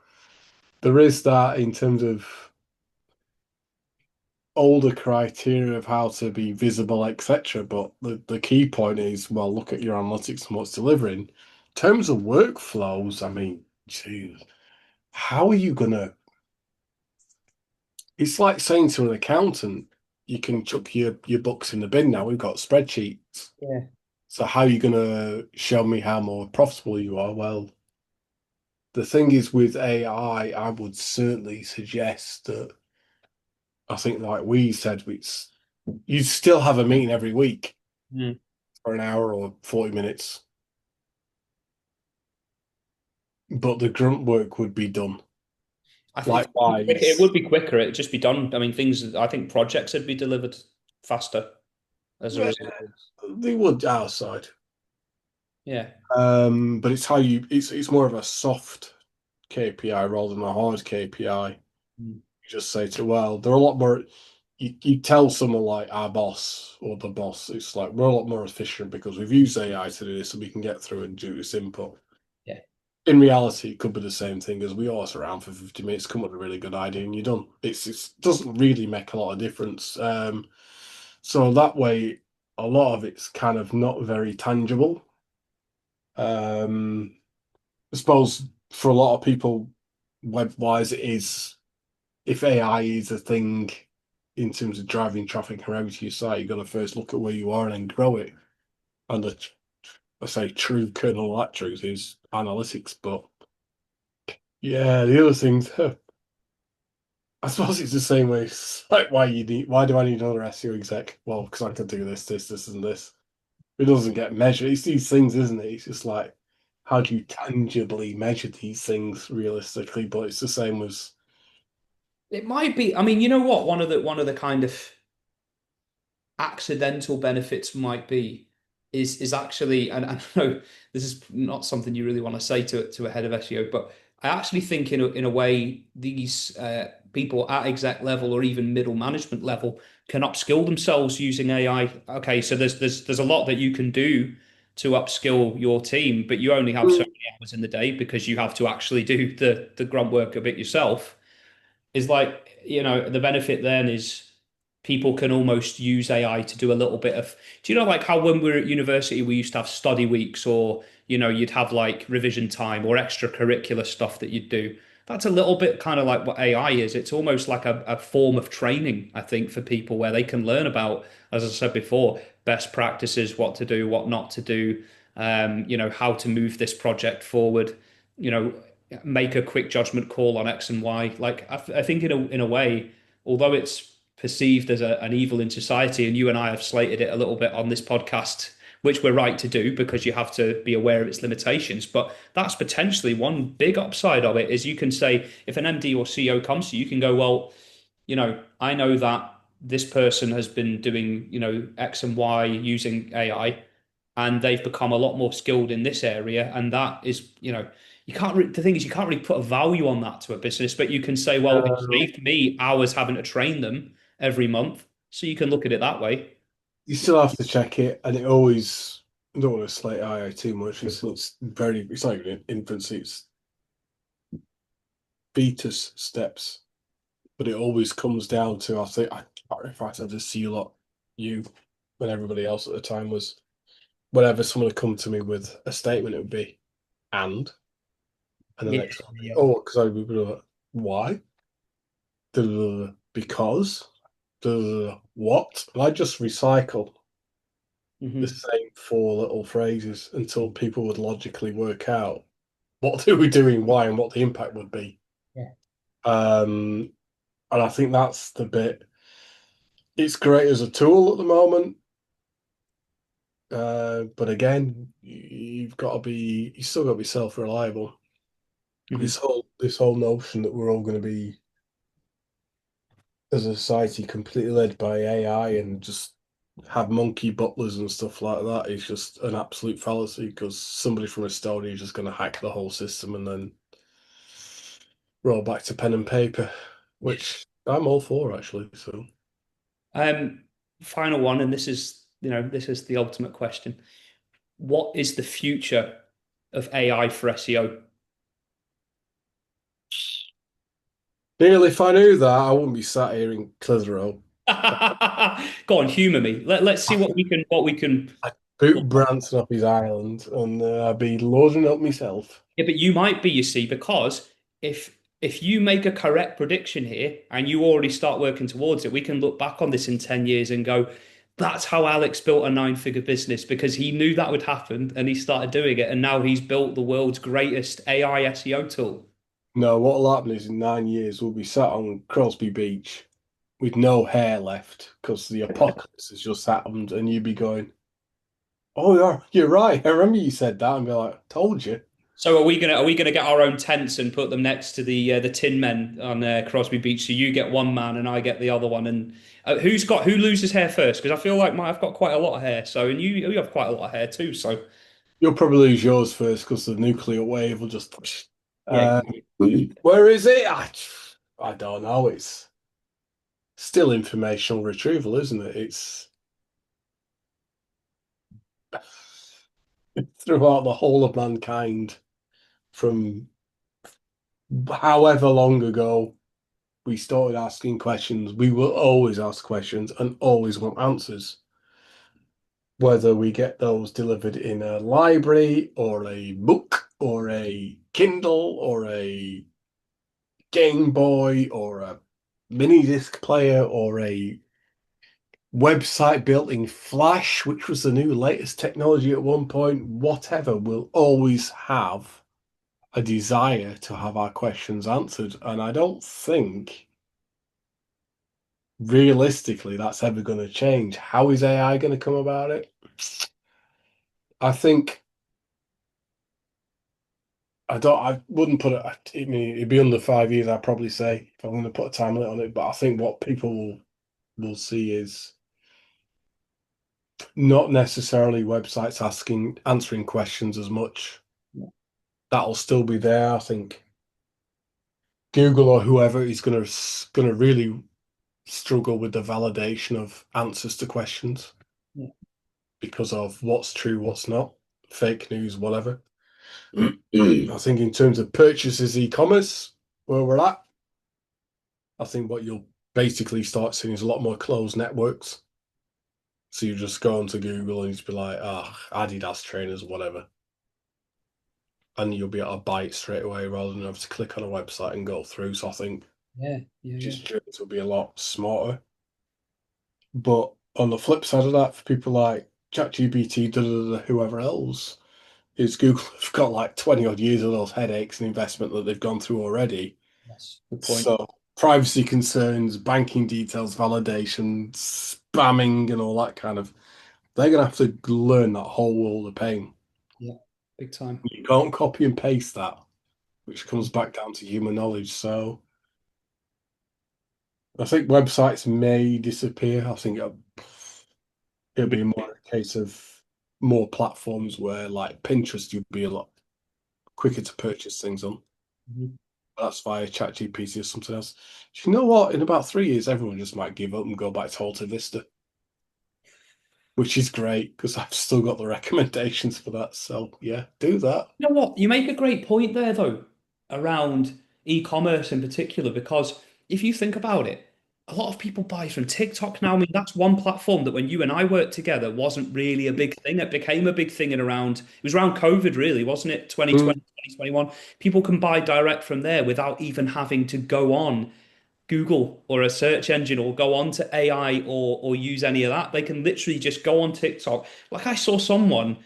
there is that in terms of older criteria of how to be visible, etc. But the key point is, well, look at your analytics and what's delivering. In terms of workflows, I mean, geez, how are you gonna it's like saying to an accountant, you can chuck your books in the bin now. We've got spreadsheets. Yeah. So how are you going to show me how more profitable you are? Well, the thing is with AI, I would certainly suggest that I think like we said, it's you still have a meeting every week Mm. for an hour or 40 minutes, but the grunt work would be done. I think it Likewise, would be quicker. It'd just be done. I mean, I think projects would be delivered faster as a yeah, result of this. they would outside. Yeah. But it's how it's more of a soft KPI rather than a hard KPI. Mm. You just say to, well, they're a lot more. You tell someone like our boss or the boss, it's like we're a lot more efficient because we've used AI to do this, so we can get through and do this input. Yeah. In reality, it could be the same thing as we are around for 50 minutes, come up with a really good idea, and you're done. It doesn't really make a lot of difference. So that way, a lot of it's kind of not very tangible. Um, I suppose for a lot of people, web-wise, it is if AI is a thing in terms of driving traffic around to your site, you've got to first look at where you are and then grow it. And I say true kernel of that truth is analytics. But yeah, the other things, I suppose it's the same way. It's like why do I need another SEO exec? Well, because I can do this, and this. It doesn't get measured. It's these things, isn't it? It's just like, how do you tangibly measure these things realistically? But it's the same as, It might be. I mean, you know what? One of the kind of accidental benefits might be is actually, and I know this is not something you really want to say to a head of SEO, but I actually think in a way these people at exec level or even middle management level can upskill themselves using AI. Okay, so there's a lot that you can do to upskill your team, but you only have so Mm. many hours in the day because you have to actually do the grunt work of it yourself. Is like, the benefit then is people can almost use AI to do a little bit of, do you know, like how when we were at university, we used to have study weeks or, you'd have like revision time or extracurricular stuff that you'd do. That's a little bit kind of like what AI is. It's almost like a form of training, I think, for people where they can learn about, as I said before, best practices, what to do, what not to do, how to move this project forward, you know, make a quick judgment call on X and Y. Like I think in a way, although it's perceived as an evil in society, and you and I have slated it a little bit on this podcast, which we're right to do because you have to be aware of its limitations. But that's potentially one big upside of it is you can say if an MD or CEO comes to you, you can go, well, I know that this person has been doing, X and Y using AI, and they've become a lot more skilled in this area. And that is, the thing is, you can't really put a value on that to a business, but you can say, well, it Uh, saved me hours having to train them every month. So you can look at it that way. you still have to check it, and it always. I don't want to slate AI too much. It's very. It's not even in infancy. It's fetus steps, but it always comes down to. I think if I said this to you lot, you and everybody else at the time was whenever someone would come to me with a statement, it would be and the Yeah, next one would be, yeah. oh, because I would be like, why? Duh, because what? And I just recycle the Hmm. same four little phrases until people would logically work out what they were doing, why, and what the impact would be. Yeah. Um, and I think that's the bit. It's great as a tool at the moment, but again, you still got to be self-reliable. Hmm. This whole notion that we're all going to be as a society completely led by AI and just have monkey butlers and stuff like that is just an absolute fallacy because somebody from Estonia is just going to hack the whole system and then roll back to pen and paper, Yeah. which I'm all for actually. So Um, Final one, and this is the ultimate question. What is the future of AI for SEO? Neil, if I knew that, I wouldn't be sat here in Clitheroe. Go on, humor me. Let's see what we can. I'd boot Branson off his island and I'd be loading up myself. Yeah, but you might be, you see, because if you make a correct prediction here and you already start working towards it, we can look back on this in 10 years and go, that's how Alex built a nine-figure business because he knew that would happen and he started doing it, and now he's built the world's greatest AI SEO tool. No, what'll happen is in 9 years we'll be sat on Crosby Beach with no hair left because the apocalypse has just happened, and you'd be going, "Oh, you're right. I remember you said that," and be like, "Told you." So are we gonna get our own tents and put them next to the Tin Men on Crosby Beach? So you get one man and I get the other one. And who loses hair first? Because I feel like I've got quite a lot of hair. So and you have quite a lot of hair too. So You'll probably lose yours first because the nuclear wave will just. yeah. Uh, where is it? I don't know. It's still informational retrieval, isn't it? It's throughout the whole of mankind from however long ago we started asking questions. We will always ask questions and always want answers. Whether we get those delivered in a library or a book or a Kindle or a Game Boy or a mini disc player or a website built in Flash, which was the new latest technology at one point, whatever, we'll always have a desire to have our questions answered. And I don't think realistically that's ever going to change. How is AI going to come about it? I think I wouldn't put it. I mean, it'd be under 5 years. I'd probably say if I'm going to put a time limit on it. But I think what people will see is not necessarily websites answering questions as much. That'll still be there. I think Google or whoever is going to really struggle with the validation of answers to questions because of what's true, what's not. fake news, whatever. I think in terms of purchases, e-commerce, where we're at, I think what you'll basically start seeing is a lot more closed networks. So you just go onto Google and you just be like, ah, Adidas trainers, whatever. And you'll be able to buy it straight away rather than have to click on a website and go through. So I think Yeah, yeah, yeah. just journeys will be a lot smarter. But on the flip side of that, for people like ChatGPT, whoever else, is Google have got like 20 odd years of those headaches and investment that they've gone through already. Yes, good point. So privacy concerns, banking details, validation, spamming, and all that kind of, they're gonna have to learn that whole world of pain. Yeah, big time. You can't copy and paste that, which comes back down to human knowledge. So I think websites may disappear. I think it'll be more a case of more platforms where, like Pinterest, you'd be a lot quicker to purchase things on. Mhm. That's via ChatGPT or something else. Do you know what? In about 3 years, everyone just might give up and go back to Alta Vista, which is great because I've still got the recommendations for that. So yeah, do that. You know what? You make a great point there, though, around e-commerce in particular, because if you think about it, a lot of people buy from TikTok now. I mean, that's one platform that when you and I worked together wasn't really a big thing. It became a big thing in around, it was around COVID, really, wasn't it? 2020, Mm. 2021. People can buy direct from there without even having to go on Google or a search engine or go on to AI or use any of that. They can literally just go on TikTok. Like I saw someone,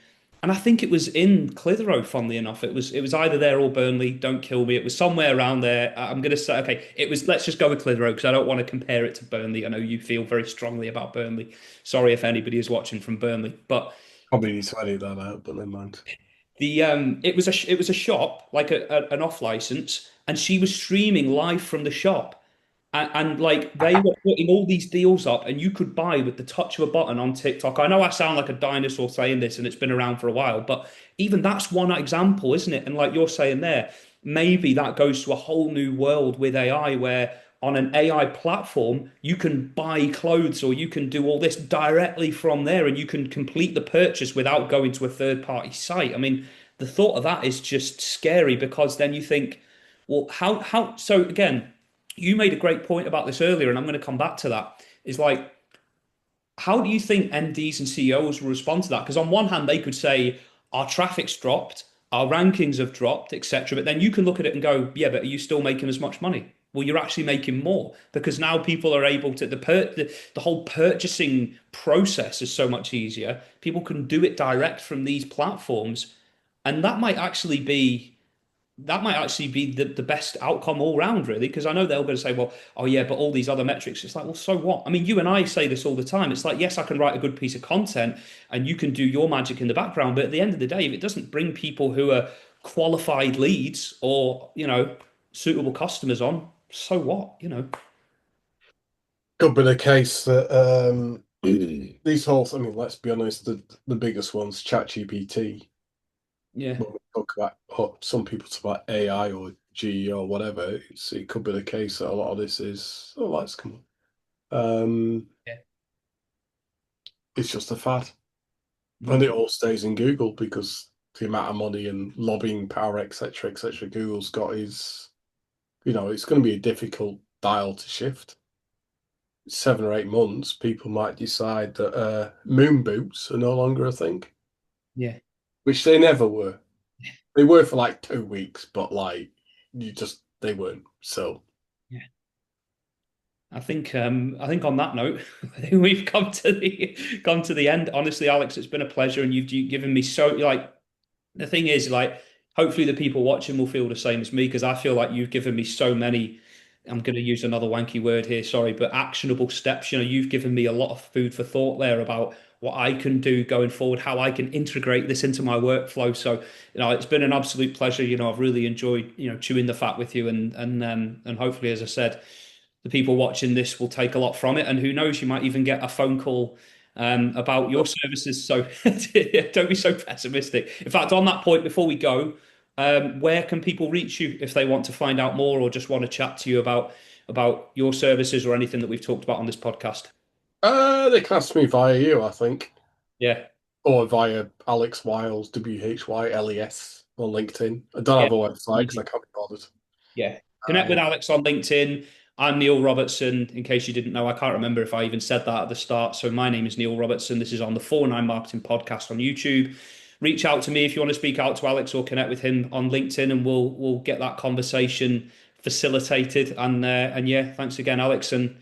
and I think it was in Clitheroe, funnily enough. It was either there or Burnley. Don't kill me. It was somewhere around there. I'm gonna say okay. It was. Let's just go with Clitheroe because I don't want to compare it to Burnley. I know you feel very strongly about Burnley. Sorry if anybody is watching from Burnley, but Probably need to edit that out, but never mind. it was a shop like an off license, and she was streaming live from the shop. And like they were putting all these deals up, and you could buy with the touch of a button on TikTok. I know I sound like a dinosaur saying this, and it's been around for a while, but even that's one example, isn't it? And like you're saying there, maybe that goes to a whole new world with AI where on an AI platform, you can buy clothes or you can do all this directly from there and you can complete the purchase without going to a third party site. I mean, the thought of that is just scary because then you think, well, so again, you made a great point about this earlier, and I'm going to come back to that. Is like, how do you think MDs and CEOs will respond to that? Because on one hand, they could say our traffic's dropped, our rankings have dropped, etc. But then you can look at it and go, yeah, but are you still making as much money? Well, you're actually making more because now people are able to the whole purchasing process is so much easier. People can do it direct from these platforms, and that might actually be the best outcome all round, really, because I know they're going to say, well, oh yeah, but all these other metrics. It's like, well, so what? I mean, you and I say this all the time. It's like, yes, I can write a good piece of content and you can do your magic in the background, but at the end of the day, if it doesn't bring people who are qualified leads or, suitable customers on, so what, Could be the case that these whole, I mean, let's be honest, the biggest ones, ChatGPT, Yeah. when we talk about some people talk about AI or G or whatever, it could be the case that a lot of this is, oh, let's come on. Yeah. It's just a fad. And Mhm. it all stays in Google because the amount of money and lobbying power, etc., Google's got is, it's going to be a difficult dial to shift. 7 or 8 months, people might decide that moon boots are no longer a thing, Yeah. which they never were. They were for like 2 weeks, but like they weren't. So Yeah. I think on that note, I think we've come to the end. Honestly, Alex, it's been a pleasure, and you've given me so like the thing is, like, hopefully the people watching will feel the same as me because I feel like you've given me so many. I'm going to use another wanky word here, sorry, but actionable steps. You've given me a lot of food for thought there about what I can do going forward, how I can integrate this into my workflow. So, it's been an absolute pleasure. I've really enjoyed, chewing the fat with you, and hopefully, as I said, the people watching this will take a lot from it. And who knows, you might even get a phone call about your services. So don't be so pessimistic. In fact, on that point, before we go, where can people reach you if they want to find out more or just want to chat to you about your services or anything that we've talked about on this podcast? they cast me via you, I think, Yeah. or via Alex Whyles, Whyles on LinkedIn. I don't Yeah, have a website because I easy. can't be bothered. Yeah. Connect with Alex on LinkedIn. I'm Neil Robertson. In case you didn't know, I can't remember if I even said that at the start. So my name is Neil Robertson. This is on the 49 Marketing Podcast on YouTube. Reach out to me if you want to speak out to Alex or connect with him on LinkedIn, and we'll get that conversation facilitated. And yeah, thanks again, Alex, and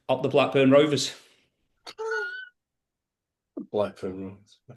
up the Blackburn Rovers. Blackburn.